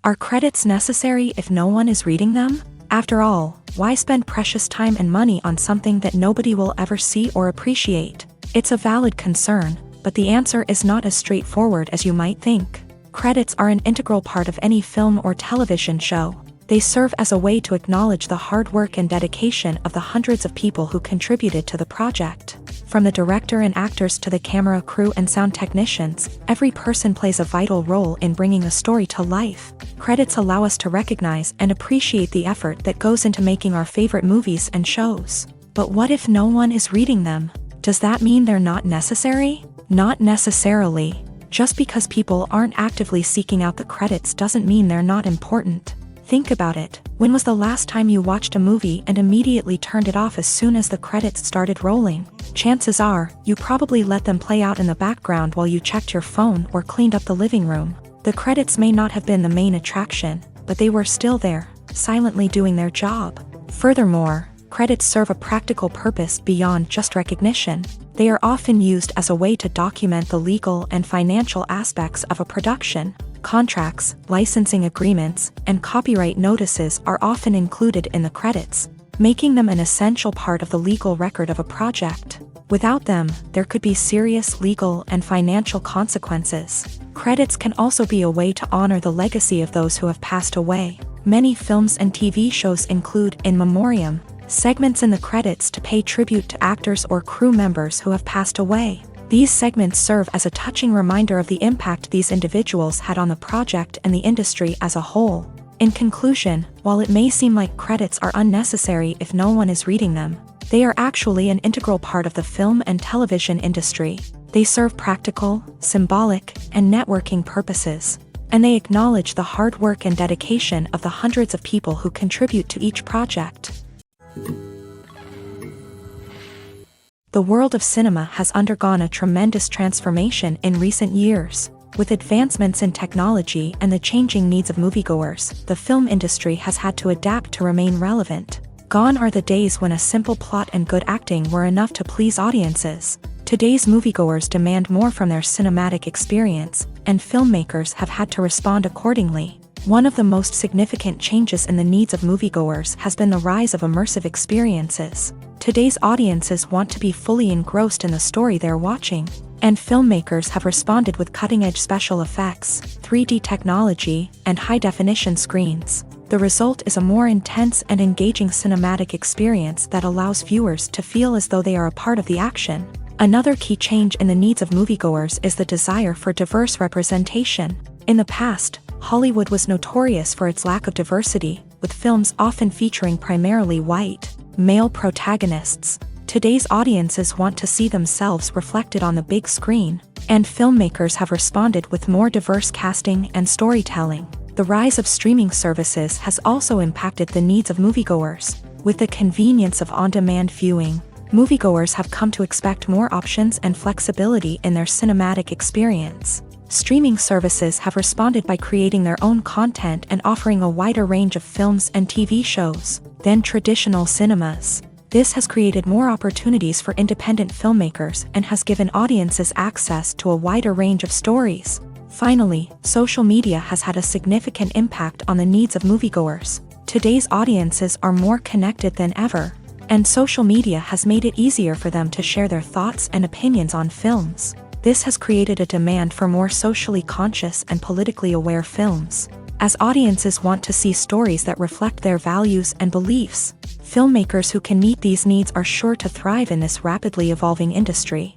Are credits necessary if no one is reading them? After all, why spend precious time and money on something that nobody will ever see or appreciate? It's a valid concern, but the answer is not as straightforward as you might think. Credits are an integral part of any film or television show. They serve as a way to acknowledge the hard work and dedication of the hundreds of people who contributed to the project. From the director and actors to the camera crew and sound technicians, every person plays a vital role in bringing a story to life. Credits allow us to recognize and appreciate the effort that goes into making our favorite movies and shows. But what if no one is reading them? Does that mean they're not necessary? Not necessarily. Just because people aren't actively seeking out the credits doesn't mean they're not important. Think about it. When was the last time you watched a movie and immediately turned it off as soon as the credits started rolling? Chances are, you probably let them play out in the background while you checked your phone or cleaned up the living room. The credits may not have been the main attraction, but they were still there, silently doing their job. Furthermore, credits serve a practical purpose beyond just recognition. They are often used as a way to document the legal and financial aspects of a production. Contracts, licensing agreements, and copyright notices are often included in the credits, making them an essential part of the legal record of a project. Without them, there could be serious legal and financial consequences. Credits can also be a way to honor the legacy of those who have passed away. Many films and TV shows include in memoriam segments in the credits to pay tribute to actors or crew members who have passed away. These segments serve as a touching reminder of the impact these individuals had on the project and the industry as a whole. In conclusion, while it may seem like credits are unnecessary if no one is reading them, they are actually an integral part of the film and television industry. They serve practical, symbolic, and networking purposes, and they acknowledge the hard work and dedication of the hundreds of people who contribute to each project. The world of cinema has undergone a tremendous transformation in recent years. With advancements in technology and the changing needs of moviegoers, the film industry has had to adapt to remain relevant. Gone are the days when a simple plot and good acting were enough to please audiences. Today's moviegoers demand more from their cinematic experience, and filmmakers have had to respond accordingly. One of the most significant changes in the needs of moviegoers has been the rise of immersive experiences. Today's audiences want to be fully engrossed in the story they're watching, And filmmakers have responded with cutting-edge special effects, 3D technology, and high-definition screens. The result is a more intense and engaging cinematic experience that allows viewers to feel as though they are a part of the action. Another key change in the needs of moviegoers is the desire for diverse representation. In the past, Hollywood was notorious for its lack of diversity, with films often featuring primarily white, male protagonists. Today's audiences want to see themselves reflected on the big screen, and filmmakers have responded with more diverse casting and storytelling. The rise of streaming services has also impacted the needs of moviegoers. With the convenience of on-demand viewing, moviegoers have come to expect more options and flexibility in their cinematic experience. Streaming services have responded by creating their own content and offering a wider range of films and TV shows than traditional cinemas. This has created more opportunities for independent filmmakers and has given audiences access to a wider range of stories. Finally, social media has had a significant impact on the needs of moviegoers. Today's audiences are more connected than ever, and social media has made it easier for them to share their thoughts and opinions on films. This has created a demand for more socially conscious and politically aware films. As audiences want to see stories that reflect their values and beliefs, filmmakers who can meet these needs are sure to thrive in this rapidly evolving industry.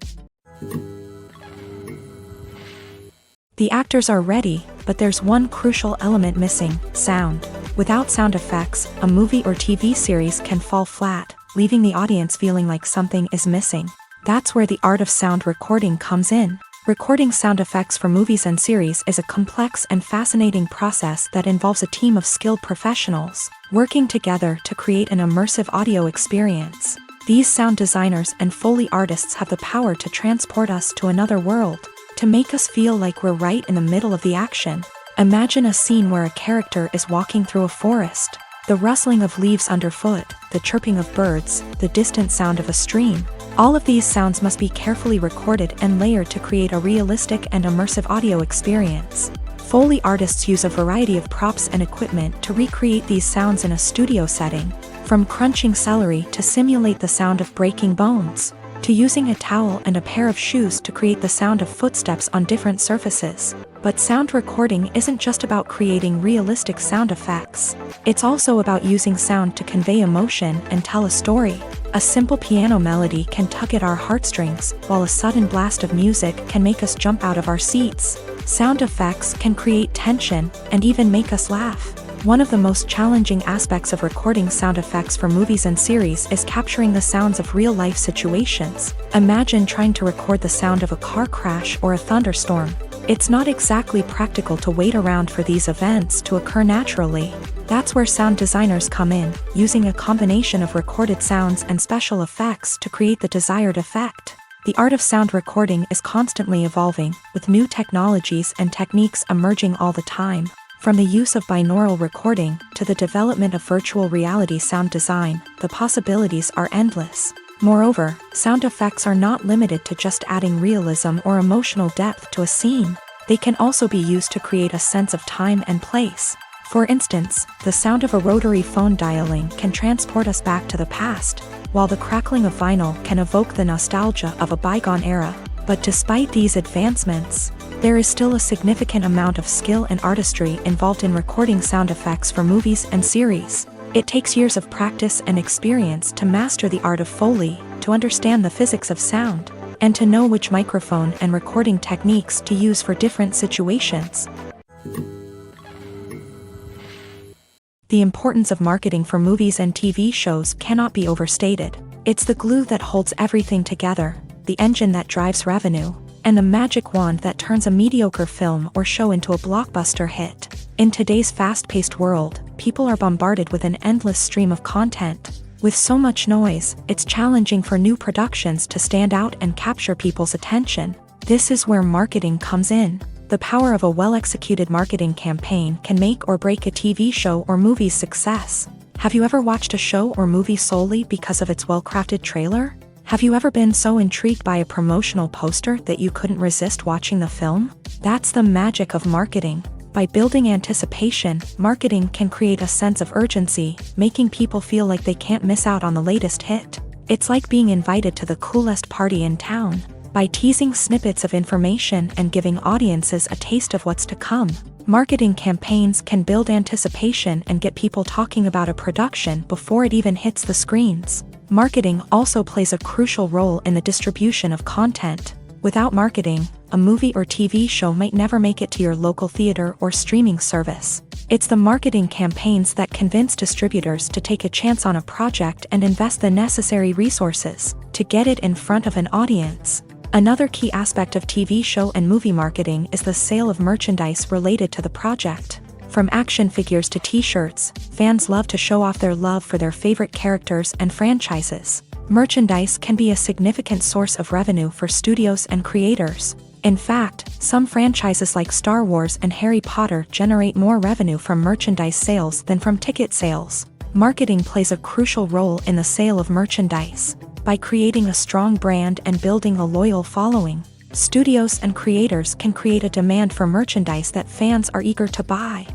The actors are ready, but there's one crucial element missing: sound. Without sound effects, a movie or TV series can fall flat, leaving the audience feeling like something is missing. That's where the art of sound recording comes in. Recording sound effects for movies and series is a complex and fascinating process that involves a team of skilled professionals working together to create an immersive audio experience. These sound designers and Foley artists have the power to transport us to another world, to make us feel like we're right in the middle of the action. Imagine a scene where a character is walking through a forest. The rustling of leaves underfoot, the chirping of birds, the distant sound of a stream. All of these sounds must be carefully recorded and layered to create a realistic and immersive audio experience. Foley artists use a variety of props and equipment to recreate these sounds in a studio setting, from crunching celery to simulate the sound of breaking bones, to using a towel and a pair of shoes to create the sound of footsteps on different surfaces. But sound recording isn't just about creating realistic sound effects. It's also about using sound to convey emotion and tell a story. A simple piano melody can tug at our heartstrings, while a sudden blast of music can make us jump out of our seats. Sound effects can create tension and even make us laugh. One of the most challenging aspects of recording sound effects for movies and series is capturing the sounds of real-life situations. Imagine trying to record the sound of a car crash or a thunderstorm. It's not exactly practical to wait around for these events to occur naturally. That's where sound designers come in, using a combination of recorded sounds and special effects to create the desired effect. The art of sound recording is constantly evolving, with new technologies and techniques emerging all the time. From the use of binaural recording to the development of virtual reality sound design, the possibilities are endless. Moreover, sound effects are not limited to just adding realism or emotional depth to a scene. They can also be used to create a sense of time and place. For instance, the sound of a rotary phone dialing can transport us back to the past, while the crackling of vinyl can evoke the nostalgia of a bygone era. But despite these advancements, there is still a significant amount of skill and artistry involved in recording sound effects for movies and series. It takes years of practice and experience to master the art of Foley, to understand the physics of sound, and to know which microphone and recording techniques to use for different situations. The importance of marketing for movies and TV shows cannot be overstated. It's the glue that holds everything together, the engine that drives revenue, and the magic wand that turns a mediocre film or show into a blockbuster hit. In today's fast-paced world, people are bombarded with an endless stream of content. With so much noise, it's challenging for new productions to stand out and capture people's attention. This is where marketing comes in. The power of a well-executed marketing campaign can make or break a TV show or movie's success. Have you ever watched a show or movie solely because of its well-crafted trailer? Have you ever been so intrigued by a promotional poster that you couldn't resist watching the film? That's the magic of marketing. By building anticipation, marketing can create a sense of urgency, making people feel like they can't miss out on the latest hit. It's like being invited to the coolest party in town. By teasing snippets of information and giving audiences a taste of what's to come, marketing campaigns can build anticipation and get people talking about a production before it even hits the screens. Marketing also plays a crucial role in the distribution of content. Without marketing, a movie or TV show might never make it to your local theater or streaming service. It's the marketing campaigns that convince distributors to take a chance on a project and invest the necessary resources to get it in front of an audience. Another key aspect of TV show and movie marketing is the sale of merchandise related to the project. From action figures to t-shirts, fans love to show off their love for their favorite characters and franchises. Merchandise can be a significant source of revenue for studios and creators. In fact, some franchises like Star Wars and Harry Potter generate more revenue from merchandise sales than from ticket sales. Marketing plays a crucial role in the sale of merchandise. By creating a strong brand and building a loyal following, studios and creators can create a demand for merchandise that fans are eager to buy.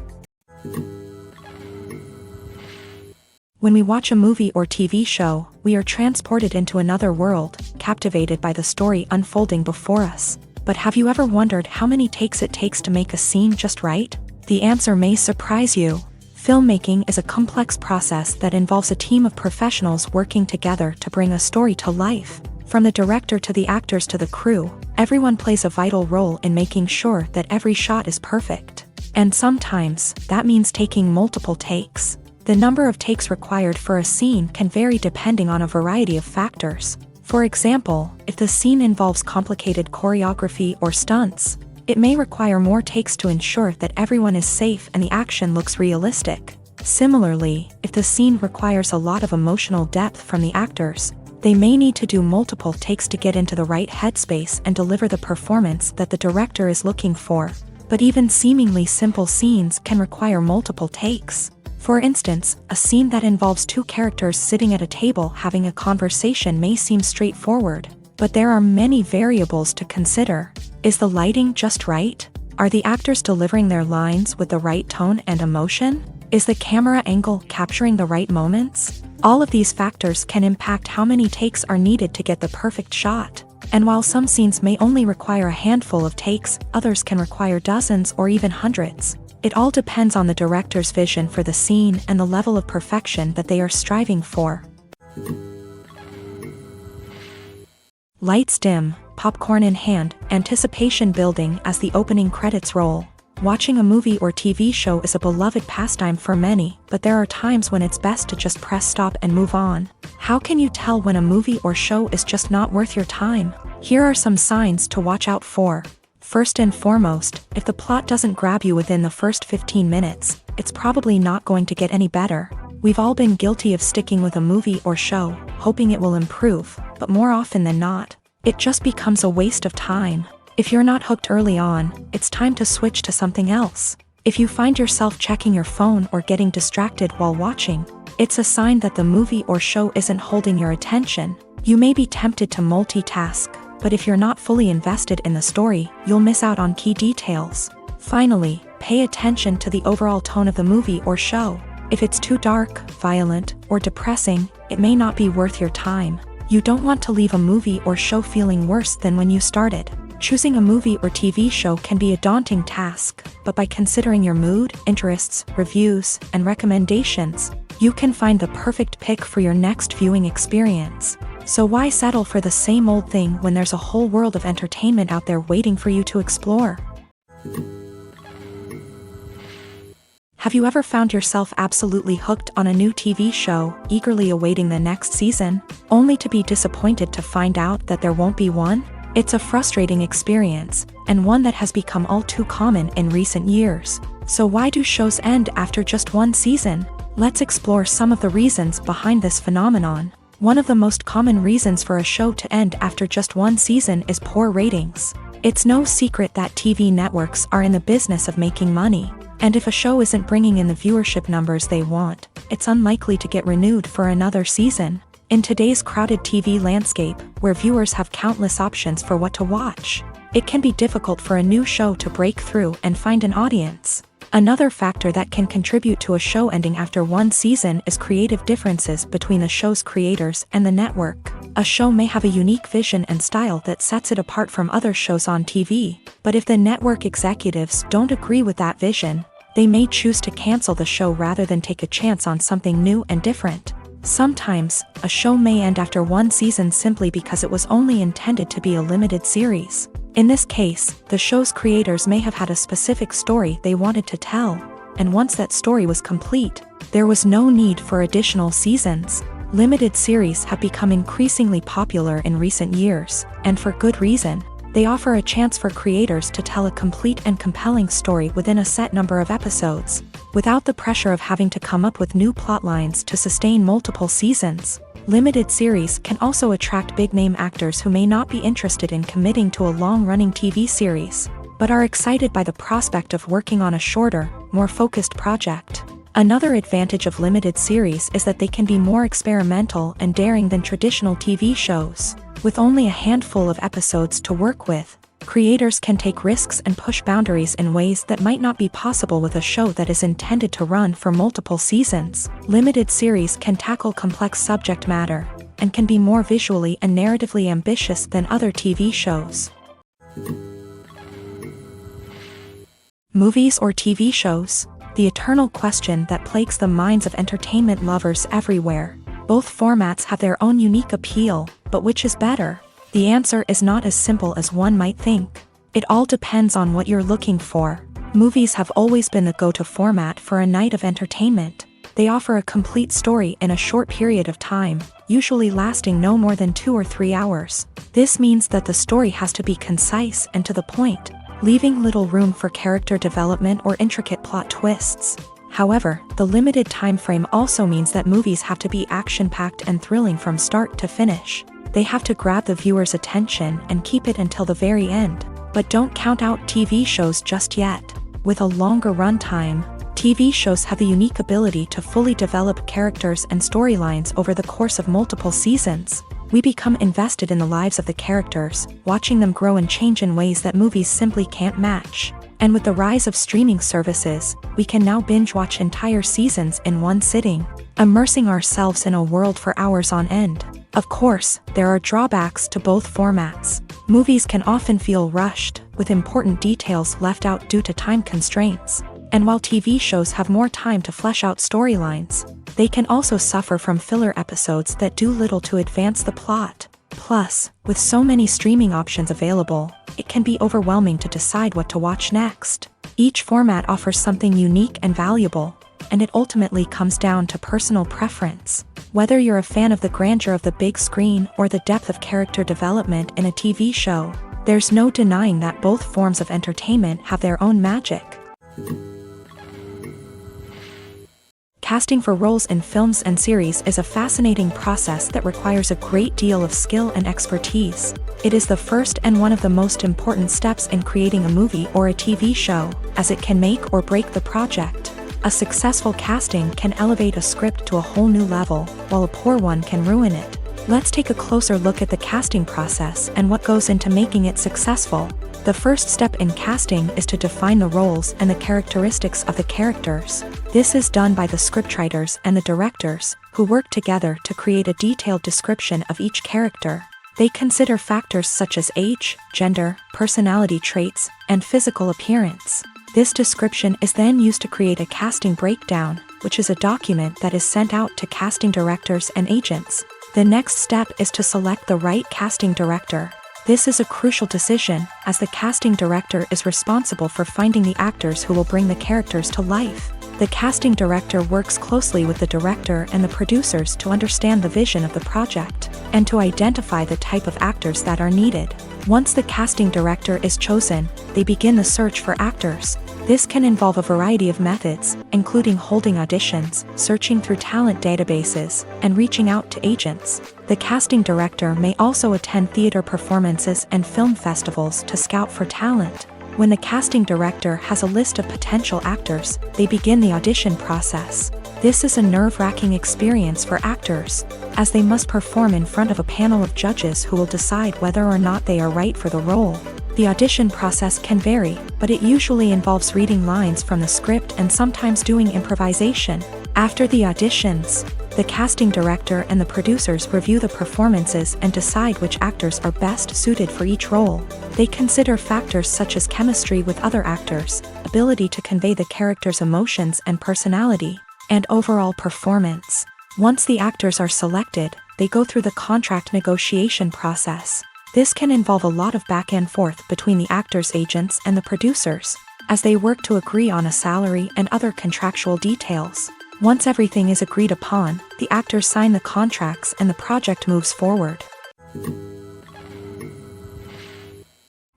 When we watch a movie or TV show, we are transported into another world, captivated by the story unfolding before us. But have you ever wondered how many takes it takes to make a scene just right? The answer may surprise you. Filmmaking is a complex process that involves a team of professionals working together to bring a story to life. From the director to the actors to the crew, everyone plays a vital role in making sure that every shot is perfect. And sometimes, that means taking multiple takes. The number of takes required for a scene can vary depending on a variety of factors. For example, if the scene involves complicated choreography or stunts, it may require more takes to ensure that everyone is safe and the action looks realistic. Similarly, if the scene requires a lot of emotional depth from the actors, they may need to do multiple takes to get into the right headspace and deliver the performance that the director is looking for. But even seemingly simple scenes can require multiple takes. For instance, a scene that involves two characters sitting at a table having a conversation may seem straightforward, but there are many variables to consider. Is the lighting just right? Are the actors delivering their lines with the right tone and emotion? Is the camera angle capturing the right moments? All of these factors can impact how many takes are needed to get the perfect shot. And while some scenes may only require a handful of takes, others can require dozens or even hundreds. It all depends on the director's vision for the scene and the level of perfection that they are striving for. Lights dim, popcorn in hand, anticipation building as the opening credits roll. Watching a movie or TV show is a beloved pastime for many, but there are times when it's best to just press stop and move on. How can you tell when a movie or show is just not worth your time? Here are some signs to watch out for. First and foremost, if the plot doesn't grab you within the first 15 minutes, it's probably not going to get any better. We've all been guilty of sticking with a movie or show, hoping it will improve, but more often than not, it just becomes a waste of time. If you're not hooked early on, it's time to switch to something else. If you find yourself checking your phone or getting distracted while watching, it's a sign that the movie or show isn't holding your attention. You may be tempted to multitask, but if you're not fully invested in the story, you'll miss out on key details. Finally, pay attention to the overall tone of the movie or show. If it's too dark, violent, or depressing, it may not be worth your time. You don't want to leave a movie or show feeling worse than when you started. Choosing a movie or TV show can be a daunting task, but by considering your mood, interests, reviews, and recommendations, you can find the perfect pick for your next viewing experience. So why settle for the same old thing when there's a whole world of entertainment out there waiting for you to explore? Have you ever found yourself absolutely hooked on a new TV show, eagerly awaiting the next season, only to be disappointed to find out that there won't be one? It's a frustrating experience, and one that has become all too common in recent years. So why do shows end after just one season? Let's explore some of the reasons behind this phenomenon. One of the most common reasons for a show to end after just one season is poor ratings. It's no secret that TV networks are in the business of making money, and if a show isn't bringing in the viewership numbers they want, it's unlikely to get renewed for another season. In today's crowded TV landscape, where viewers have countless options for what to watch, it can be difficult for a new show to break through and find an audience. Another factor that can contribute to a show ending after one season is creative differences between the show's creators and the network. A show may have a unique vision and style that sets it apart from other shows on TV, but if the network executives don't agree with that vision, they may choose to cancel the show rather than take a chance on something new and different. Sometimes, a show may end after one season simply because it was only intended to be a limited series. In this case, the show's creators may have had a specific story they wanted to tell, and once that story was complete, there was no need for additional seasons. Limited series have become increasingly popular in recent years, and for good reason. They offer a chance for creators to tell a complete and compelling story within a set number of episodes, without the pressure of having to come up with new plotlines to sustain multiple seasons. Limited series can also attract big-name actors who may not be interested in committing to a long-running TV series, but are excited by the prospect of working on a shorter, more focused project. Another advantage of limited series is that they can be more experimental and daring than traditional TV shows. With only a handful of episodes to work with, creators can take risks and push boundaries in ways that might not be possible with a show that is intended to run for multiple seasons. Limited series can tackle complex subject matter, and can be more visually and narratively ambitious than other TV shows. Movies or TV shows? The eternal question that plagues the minds of entertainment lovers everywhere. Both formats have their own unique appeal, but which is better? The answer is not as simple as one might think. It all depends on what you're looking for. Movies have always been the go-to format for a night of entertainment. They offer a complete story in a short period of time, usually lasting no more than 2 or 3 hours. This means that the story has to be concise and to the point, leaving little room for character development or intricate plot twists. However, the limited time frame also means that movies have to be action-packed and thrilling from start to finish. They have to grab the viewer's attention and keep it until the very end. But don't count out TV shows just yet. With a longer runtime, TV shows have the unique ability to fully develop characters and storylines over the course of multiple seasons. We become invested in the lives of the characters, watching them grow and change in ways that movies simply can't match. And with the rise of streaming services, we can now binge-watch entire seasons in one sitting, immersing ourselves in a world for hours on end. Of course, there are drawbacks to both formats. Movies can often feel rushed, with important details left out due to time constraints. And while TV shows have more time to flesh out storylines, they can also suffer from filler episodes that do little to advance the plot. Plus, with so many streaming options available, it can be overwhelming to decide what to watch next. Each format offers something unique and valuable, and it ultimately comes down to personal preference. Whether you're a fan of the grandeur of the big screen or the depth of character development in a TV show, there's no denying that both forms of entertainment have their own magic. Casting for roles in films and series is a fascinating process that requires a great deal of skill and expertise. It is the first and one of the most important steps in creating a movie or a TV show, as it can make or break the project. A successful casting can elevate a script to a whole new level, while a poor one can ruin it. Let's take a closer look at the casting process and what goes into making it successful. The first step in casting is to define the roles and the characteristics of the characters. This is done by the scriptwriters and the directors, who work together to create a detailed description of each character. They consider factors such as age, gender, personality traits, and physical appearance. This description is then used to create a casting breakdown, which is a document that is sent out to casting directors and agents. The next step is to select the right casting director. This is a crucial decision, as the casting director is responsible for finding the actors who will bring the characters to life. The casting director works closely with the director and the producers to understand the vision of the project, and to identify the type of actors that are needed. Once the casting director is chosen, they begin the search for actors. This can involve a variety of methods, including holding auditions, searching through talent databases, and reaching out to agents. The casting director may also attend theater performances and film festivals to scout for talent. When the casting director has a list of potential actors, they begin the audition process. This is a nerve-wracking experience for actors, as they must perform in front of a panel of judges who will decide whether or not they are right for the role. The audition process can vary, but it usually involves reading lines from the script and sometimes doing improvisation. After the auditions, The casting director and the producers review the performances and decide which actors are best suited for each role. They consider factors such as chemistry with other actors, ability to convey the character's emotions and personality, and overall performance. Once the actors are selected, they go through the contract negotiation process. This can involve a lot of back and forth between the actors' agents and the producers, as they work to agree on a salary and other contractual details. Once everything is agreed upon, the actors sign the contracts and the project moves forward.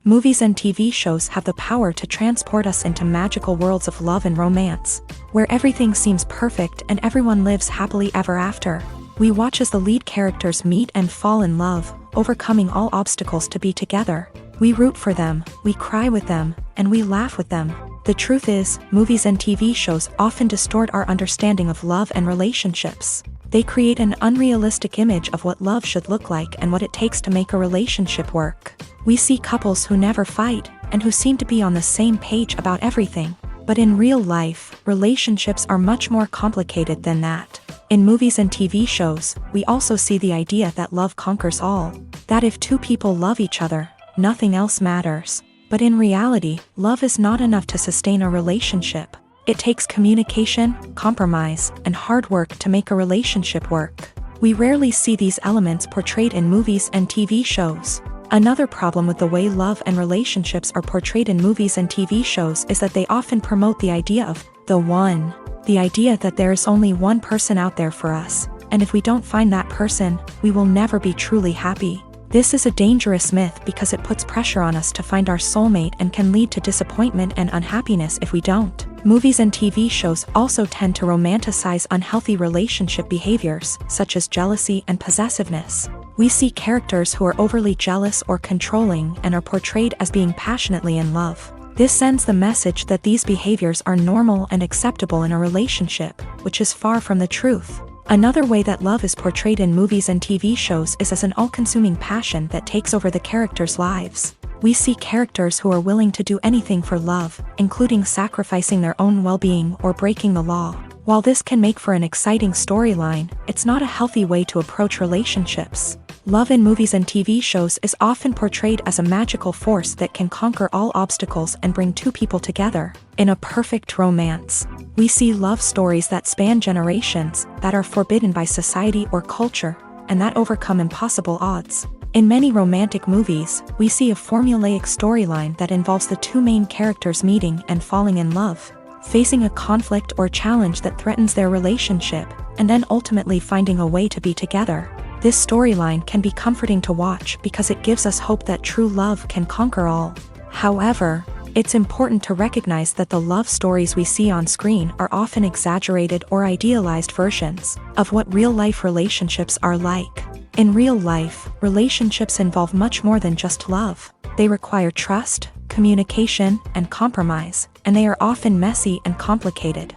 Movies and TV shows have the power to transport us into magical worlds of love and romance, where everything seems perfect and everyone lives happily ever after. We watch as the lead characters meet and fall in love, overcoming all obstacles to be together. We root for them, we cry with them, and we laugh with them. The truth is, movies and TV shows often distort our understanding of love and relationships. They create an unrealistic image of what love should look like and what it takes to make a relationship work. We see couples who never fight, and who seem to be on the same page about everything. But in real life, relationships are much more complicated than that. In movies and TV shows, we also see the idea that love conquers all. That if two people love each other, nothing else matters. But in reality, love is not enough to sustain a relationship. It takes communication, compromise, and hard work to make a relationship work. We rarely see these elements portrayed in movies and TV shows. Another problem with the way love and relationships are portrayed in movies and TV shows is that they often promote the idea of the one. The idea that there is only one person out there for us, and if we don't find that person, we will never be truly happy. This is a dangerous myth because it puts pressure on us to find our soulmate and can lead to disappointment and unhappiness if we don't. Movies and TV shows also tend to romanticize unhealthy relationship behaviors, such as jealousy and possessiveness. We see characters who are overly jealous or controlling and are portrayed as being passionately in love. This sends the message that these behaviors are normal and acceptable in a relationship, which is far from the truth. Another way that love is portrayed in movies and TV shows is as an all-consuming passion that takes over the characters' lives. We see characters who are willing to do anything for love, including sacrificing their own well-being or breaking the law. While this can make for an exciting storyline, it's not a healthy way to approach relationships. Love in movies and TV shows is often portrayed as a magical force that can conquer all obstacles and bring two people together. In a perfect romance, we see love stories that span generations, that are forbidden by society or culture, and that overcome impossible odds. In many romantic movies, we see a formulaic storyline that involves the two main characters meeting and falling in love, facing a conflict or challenge that threatens their relationship, and then ultimately finding a way to be together. This storyline can be comforting to watch because it gives us hope that true love can conquer all. However, it's important to recognize that the love stories we see on screen are often exaggerated or idealized versions of what real-life relationships are like. In real life, relationships involve much more than just love. They require trust, communication, and compromise, and they are often messy and complicated.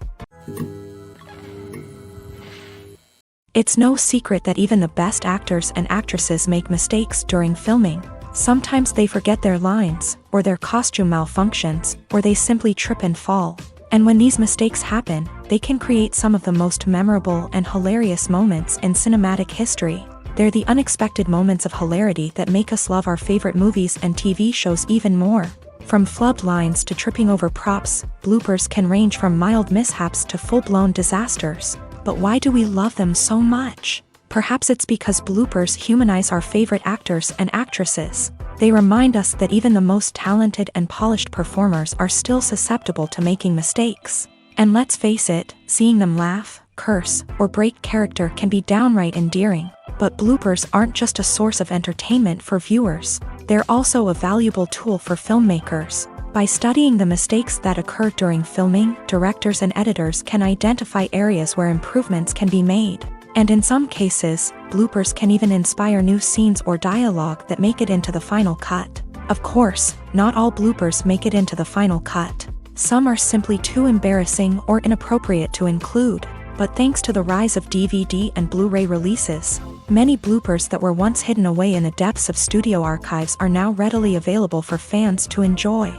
It's no secret that even the best actors and actresses make mistakes during filming. Sometimes they forget their lines, or their costume malfunctions, or they simply trip and fall. And when these mistakes happen, they can create some of the most memorable and hilarious moments in cinematic history. They're the unexpected moments of hilarity that make us love our favorite movies and TV shows even more. From flubbed lines to tripping over props, bloopers can range from mild mishaps to full-blown disasters. But why do we love them so much? Perhaps it's because bloopers humanize our favorite actors and actresses. They remind us that even the most talented and polished performers are still susceptible to making mistakes. And let's face it, seeing them laugh, curse, or break character can be downright endearing. But bloopers aren't just a source of entertainment for viewers. They're also a valuable tool for filmmakers. By studying the mistakes that occur during filming, directors and editors can identify areas where improvements can be made. And in some cases, bloopers can even inspire new scenes or dialogue that make it into the final cut. Of course, not all bloopers make it into the final cut. Some are simply too embarrassing or inappropriate to include. But thanks to the rise of DVD and Blu-ray releases, many bloopers that were once hidden away in the depths of studio archives are now readily available for fans to enjoy.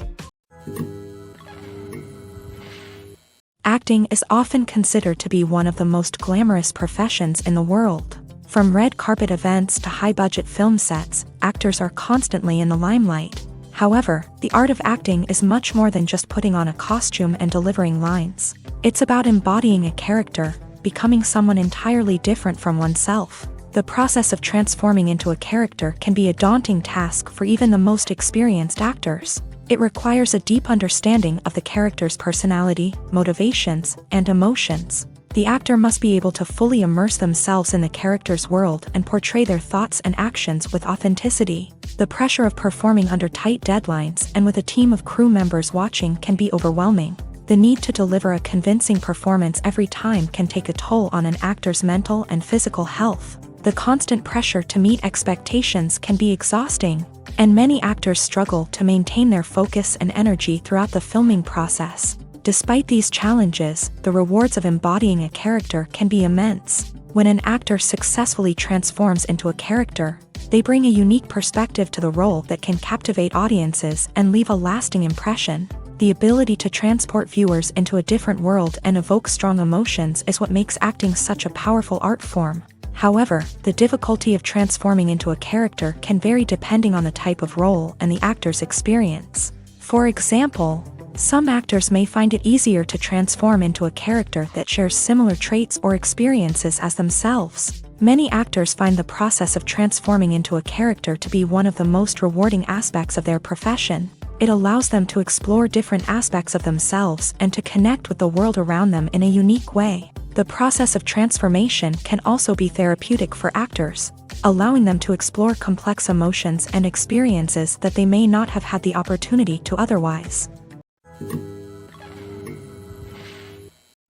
Acting is often considered to be one of the most glamorous professions in the world. From red carpet events to high-budget film sets, actors are constantly in the limelight. However, the art of acting is much more than just putting on a costume and delivering lines. It's about embodying a character, becoming someone entirely different from oneself. The process of transforming into a character can be a daunting task for even the most experienced actors. It requires a deep understanding of the character's personality, motivations, and emotions. The actor must be able to fully immerse themselves in the character's world and portray their thoughts and actions with authenticity. The pressure of performing under tight deadlines and with a team of crew members watching can be overwhelming. The need to deliver a convincing performance every time can take a toll on an actor's mental and physical health. The constant pressure to meet expectations can be exhausting, and many actors struggle to maintain their focus and energy throughout the filming process. Despite these challenges, the rewards of embodying a character can be immense. When an actor successfully transforms into a character, they bring a unique perspective to the role that can captivate audiences and leave a lasting impression. The ability to transport viewers into a different world and evoke strong emotions is what makes acting such a powerful art form. However, the difficulty of transforming into a character can vary depending on the type of role and the actor's experience. For example, some actors may find it easier to transform into a character that shares similar traits or experiences as themselves. Many actors find the process of transforming into a character to be one of the most rewarding aspects of their profession. It allows them to explore different aspects of themselves and to connect with the world around them in a unique way. The process of transformation can also be therapeutic for actors, allowing them to explore complex emotions and experiences that they may not have had the opportunity to otherwise.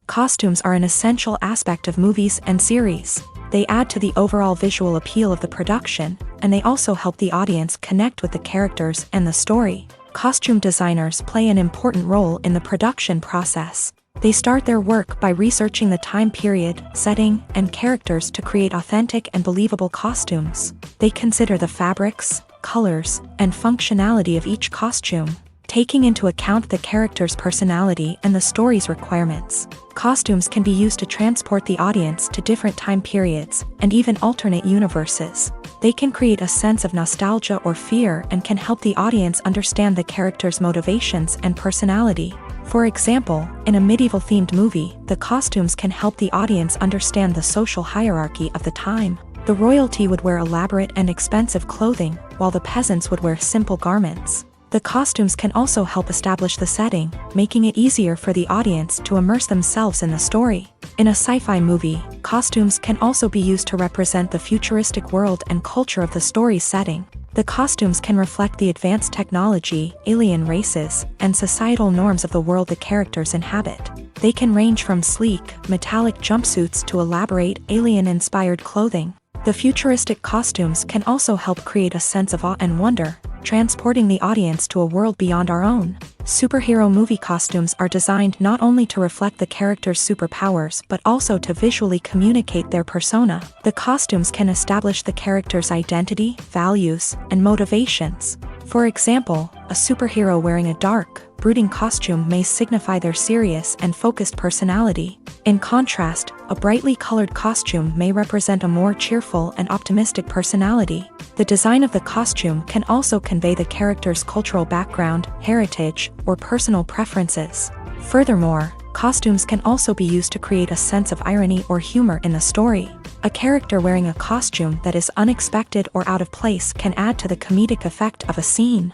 Costumes are an essential aspect of movies and series. They add to the overall visual appeal of the production, and they also help the audience connect with the characters and the story. Costume designers play an important role in the production process. They start their work by researching the time period, setting, and characters to create authentic and believable costumes. They consider the fabrics, colors, and functionality of each costume, taking into account the character's personality and the story's requirements. Costumes can be used to transport the audience to different time periods and even alternate universes. They can create a sense of nostalgia or fear and can help the audience understand the character's motivations and personality. For example, in a medieval-themed movie, the costumes can help the audience understand the social hierarchy of the time. The royalty would wear elaborate and expensive clothing, while the peasants would wear simple garments. The costumes can also help establish the setting, making it easier for the audience to immerse themselves in the story. In a sci-fi movie, costumes can also be used to represent the futuristic world and culture of the story's setting. The costumes can reflect the advanced technology, alien races, and societal norms of the world the characters inhabit. They can range from sleek, metallic jumpsuits to elaborate, alien-inspired clothing. The futuristic costumes can also help create a sense of awe and wonder, transporting the audience to a world beyond our own. Superhero movie costumes are designed not only to reflect the character's superpowers but also to visually communicate their persona. The costumes can establish the character's identity, values, and motivations. For example, a superhero wearing a dark, brooding costume may signify their serious and focused personality. In contrast, a brightly colored costume may represent a more cheerful and optimistic personality. The design of the costume can also convey the character's cultural background, heritage, or personal preferences. Furthermore, costumes can also be used to create a sense of irony or humor in the story. A character wearing a costume that is unexpected or out of place can add to the comedic effect of a scene.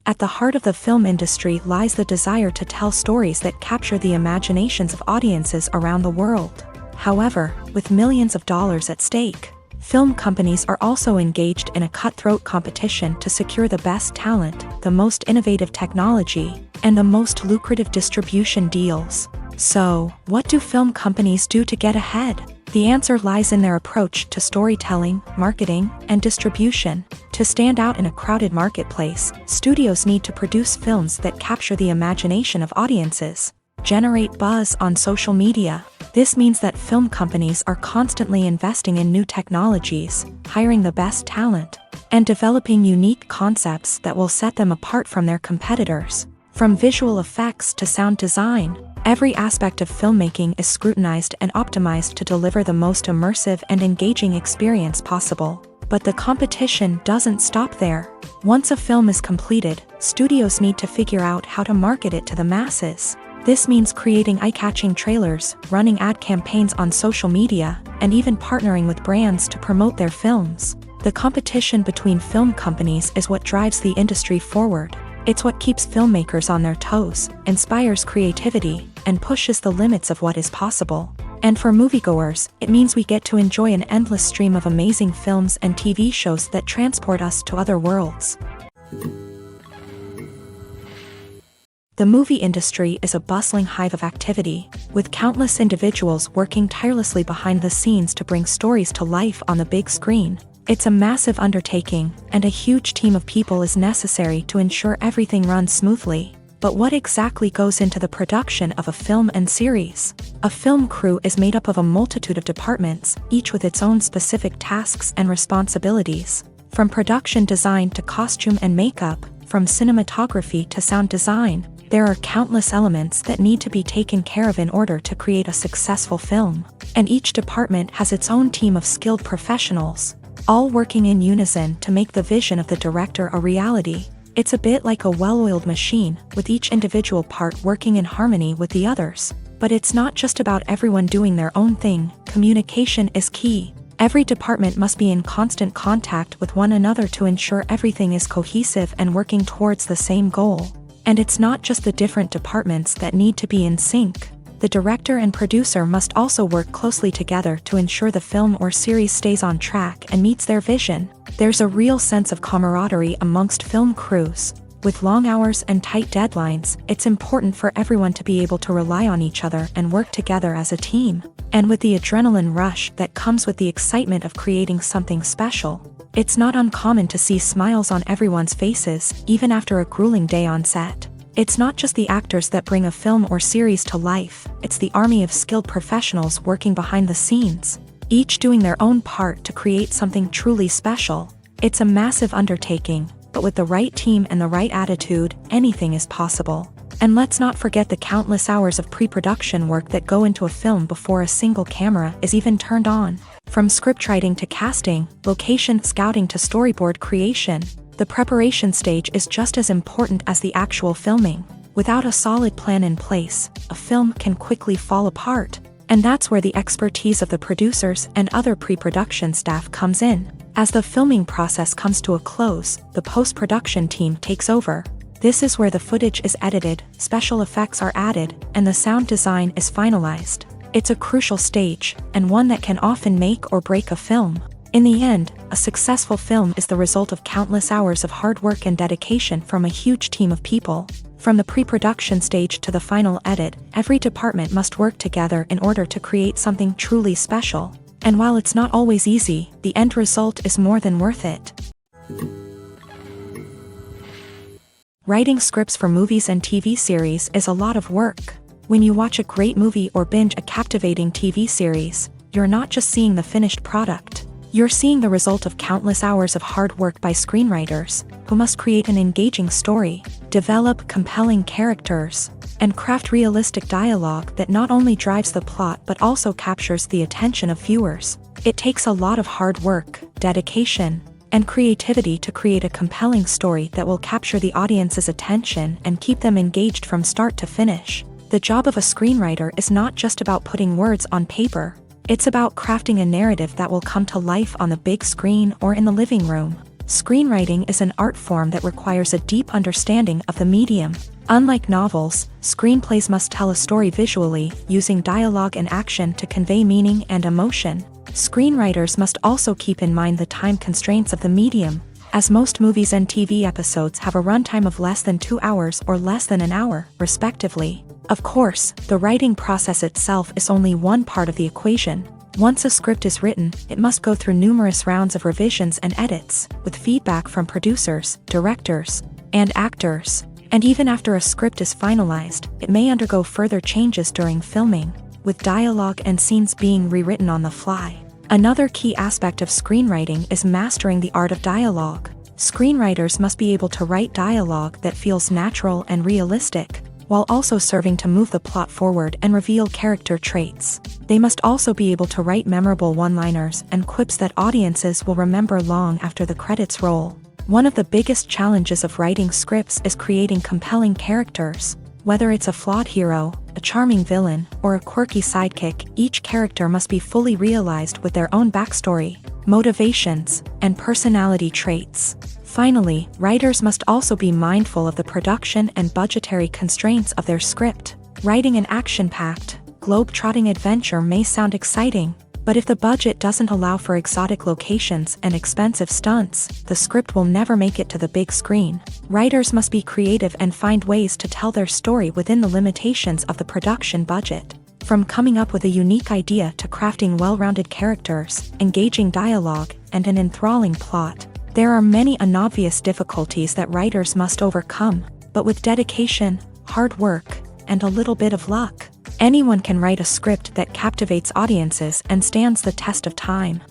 At the heart of the film industry lies the desire to tell stories that capture the imaginations of audiences around the world. However, with millions of dollars at stake, film companies are also engaged in a cutthroat competition to secure the best talent, the most innovative technology, and the most lucrative distribution deals. So, what do film companies do to get ahead? The answer lies in their approach to storytelling, marketing, and distribution. To stand out in a crowded marketplace, studios need to produce films that capture the imagination of audiences, generate buzz on social media. This means that film companies are constantly investing in new technologies, hiring the best talent, and developing unique concepts that will set them apart from their competitors. From visual effects to sound design, every aspect of filmmaking is scrutinized and optimized to deliver the most immersive and engaging experience possible. But the competition doesn't stop there. Once a film is completed, studios need to figure out how to market it to the masses. This means creating eye-catching trailers, running ad campaigns on social media, and even partnering with brands to promote their films. The competition between film companies is what drives the industry forward. It's what keeps filmmakers on their toes, inspires creativity, and pushes the limits of what is possible. And for moviegoers, it means we get to enjoy an endless stream of amazing films and TV shows that transport us to other worlds. The movie industry is a bustling hive of activity, with countless individuals working tirelessly behind the scenes to bring stories to life on the big screen. It's a massive undertaking, and a huge team of people is necessary to ensure everything runs smoothly. But what exactly goes into the production of a film and series? A film crew is made up of a multitude of departments, each with its own specific tasks and responsibilities. From production design to costume and makeup, from cinematography to sound design, there are countless elements that need to be taken care of in order to create a successful film. And each department has its own team of skilled professionals, all working in unison to make the vision of the director a reality. It's a bit like a well-oiled machine, with each individual part working in harmony with the others. But it's not just about everyone doing their own thing. Communication is key. Every department must be in constant contact with one another to ensure everything is cohesive and working towards the same goal. And it's not just the different departments that need to be in sync. The director and producer must also work closely together to ensure the film or series stays on track and meets their vision. There's a real sense of camaraderie amongst film crews. With long hours and tight deadlines, it's important for everyone to be able to rely on each other and work together as a team. And with the adrenaline rush that comes with the excitement of creating something special, it's not uncommon to see smiles on everyone's faces, even after a grueling day on set. It's not just the actors that bring a film or series to life, it's the army of skilled professionals working behind the scenes, each doing their own part to create something truly special. It's a massive undertaking, but with the right team and the right attitude, anything is possible. And let's not forget the countless hours of pre-production work that go into a film before a single camera is even turned on. From scriptwriting to casting, location scouting to storyboard creation, the preparation stage is just as important as the actual filming. Without a solid plan in place, a film can quickly fall apart. And that's where the expertise of the producers and other pre-production staff comes in. As the filming process comes to a close, the post-production team takes over. This is where the footage is edited, special effects are added, and the sound design is finalized. It's a crucial stage, and one that can often make or break a film. In the end, a successful film is the result of countless hours of hard work and dedication from a huge team of people. From the pre-production stage to the final edit, every department must work together in order to create something truly special. And while it's not always easy, the end result is more than worth it. Writing scripts for movies and TV series is a lot of work. When you watch a great movie or binge a captivating TV series, you're not just seeing the finished product. You're seeing the result of countless hours of hard work by screenwriters, who must create an engaging story, develop compelling characters, and craft realistic dialogue that not only drives the plot but also captures the attention of viewers. It takes a lot of hard work, dedication, and creativity to create a compelling story that will capture the audience's attention and keep them engaged from start to finish. The job of a screenwriter is not just about putting words on paper. It's about crafting a narrative that will come to life on the big screen or in the living room. Screenwriting is an art form that requires a deep understanding of the medium. Unlike novels, screenplays must tell a story visually, using dialogue and action to convey meaning and emotion. Screenwriters must also keep in mind the time constraints of the medium, as most movies and TV episodes have a runtime of less than 2 hours or less than an hour, respectively. Of course, the writing process itself is only one part of the equation. Once a script is written, it must go through numerous rounds of revisions and edits, with feedback from producers, directors, and actors. And even after a script is finalized, it may undergo further changes during filming, with dialogue and scenes being rewritten on the fly. Another key aspect of screenwriting is mastering the art of dialogue. Screenwriters must be able to write dialogue that feels natural and realistic, while also serving to move the plot forward and reveal character traits. They must also be able to write memorable one-liners and quips that audiences will remember long after the credits roll. One of the biggest challenges of writing scripts is creating compelling characters. Whether it's a flawed hero, a charming villain, or a quirky sidekick, each character must be fully realized with their own backstory, motivations, and personality traits. Finally, writers must also be mindful of the production and budgetary constraints of their script. Writing an action-packed, globe-trotting adventure may sound exciting, but if the budget doesn't allow for exotic locations and expensive stunts, the script will never make it to the big screen. Writers must be creative and find ways to tell their story within the limitations of the production budget. From coming up with a unique idea to crafting well-rounded characters, engaging dialogue, and an enthralling plot, there are many unobvious difficulties that writers must overcome, but with dedication, hard work, and a little bit of luck, anyone can write a script that captivates audiences and stands the test of time.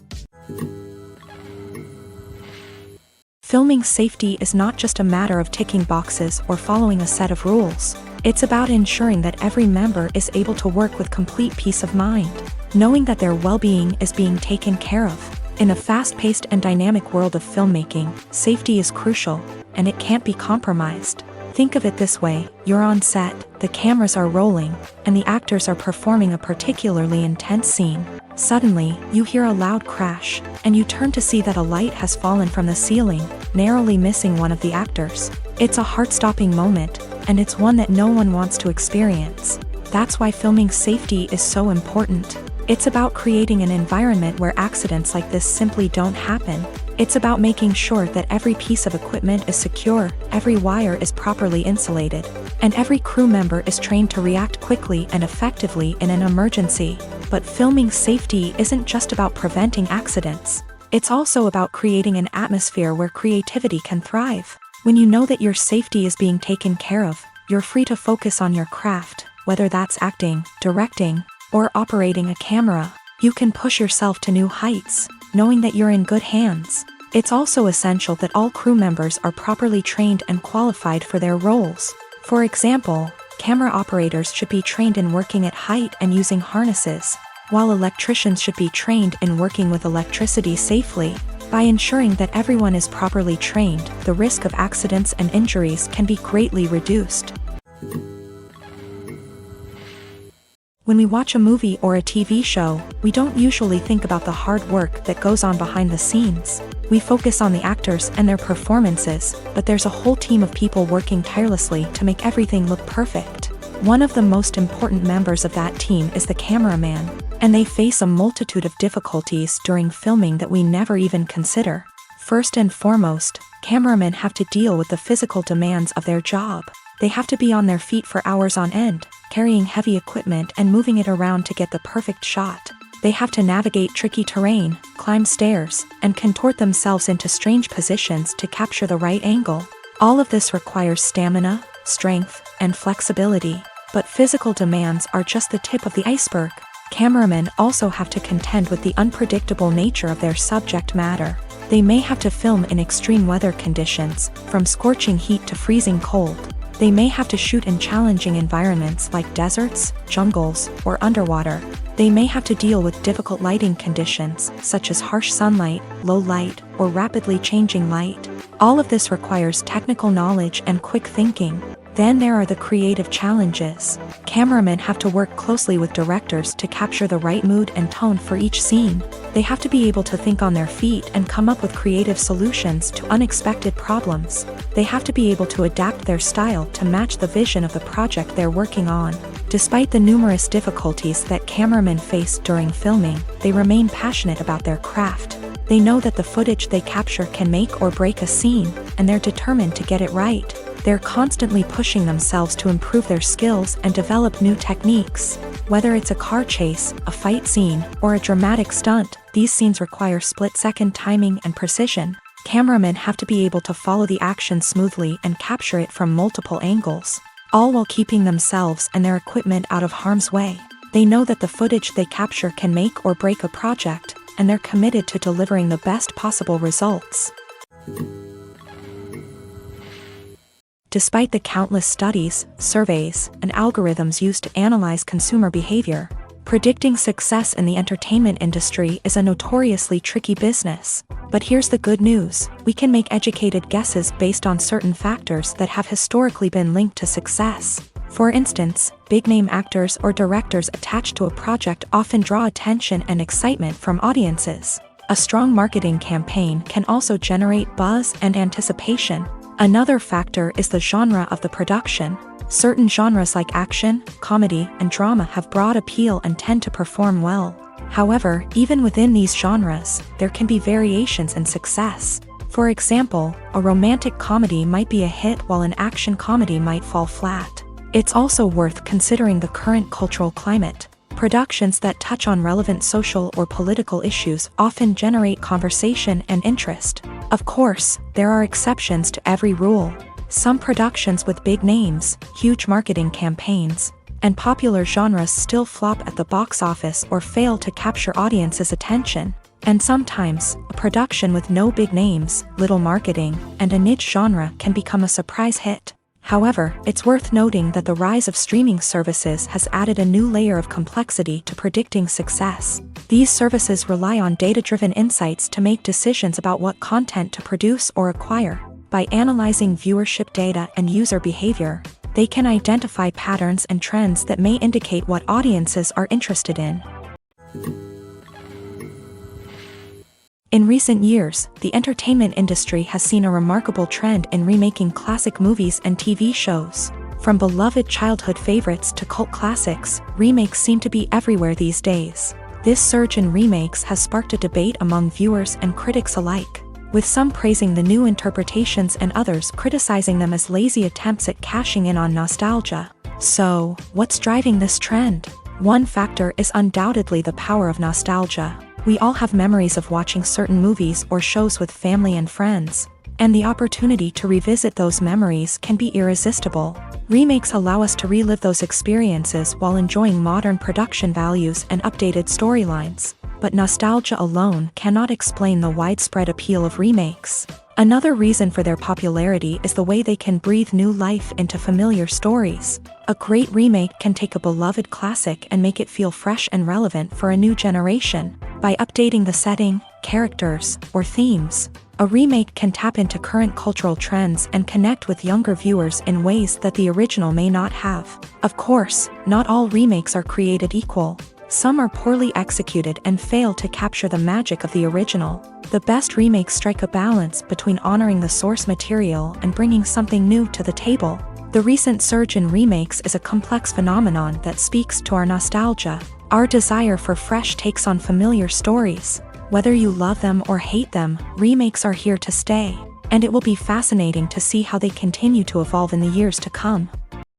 Filming safety is not just a matter of ticking boxes or following a set of rules. It's about ensuring that every member is able to work with complete peace of mind, knowing that their well-being is being taken care of. In a fast-paced and dynamic world of filmmaking, safety is crucial, and it can't be compromised. Think of it this way: you're on set, the cameras are rolling, and the actors are performing a particularly intense scene. Suddenly, you hear a loud crash, and you turn to see that a light has fallen from the ceiling, narrowly missing one of the actors. It's a heart-stopping moment, and it's one that no one wants to experience. That's why filming safety is so important. It's about creating an environment where accidents like this simply don't happen. It's about making sure that every piece of equipment is secure, every wire is properly insulated, and every crew member is trained to react quickly and effectively in an emergency. But filming safety isn't just about preventing accidents. It's also about creating an atmosphere where creativity can thrive. When you know that your safety is being taken care of, you're free to focus on your craft, whether that's acting, directing, or operating a camera. You can push yourself to new heights, knowing that you're in good hands. It's also essential that all crew members are properly trained and qualified for their roles. For example, camera operators should be trained in working at height and using harnesses, while electricians should be trained in working with electricity safely. By ensuring that everyone is properly trained, the risk of accidents and injuries can be greatly reduced. When we watch a movie or a TV show, we don't usually think about the hard work that goes on behind the scenes. We focus on the actors and their performances, but there's a whole team of people working tirelessly to make everything look perfect. One of the most important members of that team is the cameraman, and they face a multitude of difficulties during filming that we never even consider. First and foremost, cameramen have to deal with the physical demands of their job. They have to be on their feet for hours on end, carrying heavy equipment and moving it around to get the perfect shot. They have to navigate tricky terrain, climb stairs, and contort themselves into strange positions to capture the right angle. All of this requires stamina, strength, and flexibility. But physical demands are just the tip of the iceberg. Cameramen also have to contend with the unpredictable nature of their subject matter. They may have to film in extreme weather conditions, from scorching heat to freezing cold. They may have to shoot in challenging environments like deserts, jungles, or underwater. They may have to deal with difficult lighting conditions, such as harsh sunlight, low light, or rapidly changing light. All of this requires technical knowledge and quick thinking. Then there are the creative challenges. Cameramen have to work closely with directors to capture the right mood and tone for each scene. They have to be able to think on their feet and come up with creative solutions to unexpected problems. They have to be able to adapt their style to match the vision of the project they're working on. Despite the numerous difficulties that cameramen face during filming, they remain passionate about their craft. They know that the footage they capture can make or break a scene, and they're determined to get it right. They're constantly pushing themselves to improve their skills and develop new techniques. Whether it's a car chase, a fight scene, or a dramatic stunt, these scenes require split-second timing and precision. Cameramen have to be able to follow the action smoothly and capture it from multiple angles, all while keeping themselves and their equipment out of harm's way. They know that the footage they capture can make or break a project, and they're committed to delivering the best possible results. Despite the countless studies, surveys, and algorithms used to analyze consumer behavior, predicting success in the entertainment industry is a notoriously tricky business. But here's the good news: we can make educated guesses based on certain factors that have historically been linked to success. For instance, big-name actors or directors attached to a project often draw attention and excitement from audiences. A strong marketing campaign can also generate buzz and anticipation. Another factor is the genre of the production. Certain genres like action, comedy, and drama have broad appeal and tend to perform well. However, even within these genres, there can be variations in success. For example, a romantic comedy might be a hit while an action comedy might fall flat. It's also worth considering the current cultural climate. Productions that touch on relevant social or political issues often generate conversation and interest. Of course, there are exceptions to every rule. Some productions with big names, huge marketing campaigns, and popular genres still flop at the box office or fail to capture audiences' attention. And sometimes, a production with no big names, little marketing, and a niche genre can become a surprise hit. However, it's worth noting that the rise of streaming services has added a new layer of complexity to predicting success. These services rely on data-driven insights to make decisions about what content to produce or acquire. By analyzing viewership data and user behavior, they can identify patterns and trends that may indicate what audiences are interested in. In recent years, the entertainment industry has seen a remarkable trend in remaking classic movies and TV shows. From beloved childhood favorites to cult classics, remakes seem to be everywhere these days. This surge in remakes has sparked a debate among viewers and critics alike, with some praising the new interpretations and others criticizing them as lazy attempts at cashing in on nostalgia. So, what's driving this trend? One factor is undoubtedly the power of nostalgia. We all have memories of watching certain movies or shows with family and friends, and the opportunity to revisit those memories can be irresistible. Remakes allow us to relive those experiences while enjoying modern production values and updated storylines. But nostalgia alone cannot explain the widespread appeal of remakes. Another reason for their popularity is the way they can breathe new life into familiar stories. A great remake can take a beloved classic and make it feel fresh and relevant for a new generation. By updating the setting, characters, or themes, a remake can tap into current cultural trends and connect with younger viewers in ways that the original may not have. Of course, not all remakes are created equal. Some are poorly executed and fail to capture the magic of the original. The best remakes strike a balance between honoring the source material and bringing something new to the table. The recent surge in remakes is a complex phenomenon that speaks to our nostalgia, our desire for fresh takes on familiar stories. Whether you love them or hate them, remakes are here to stay, and it will be fascinating to see how they continue to evolve in the years to come.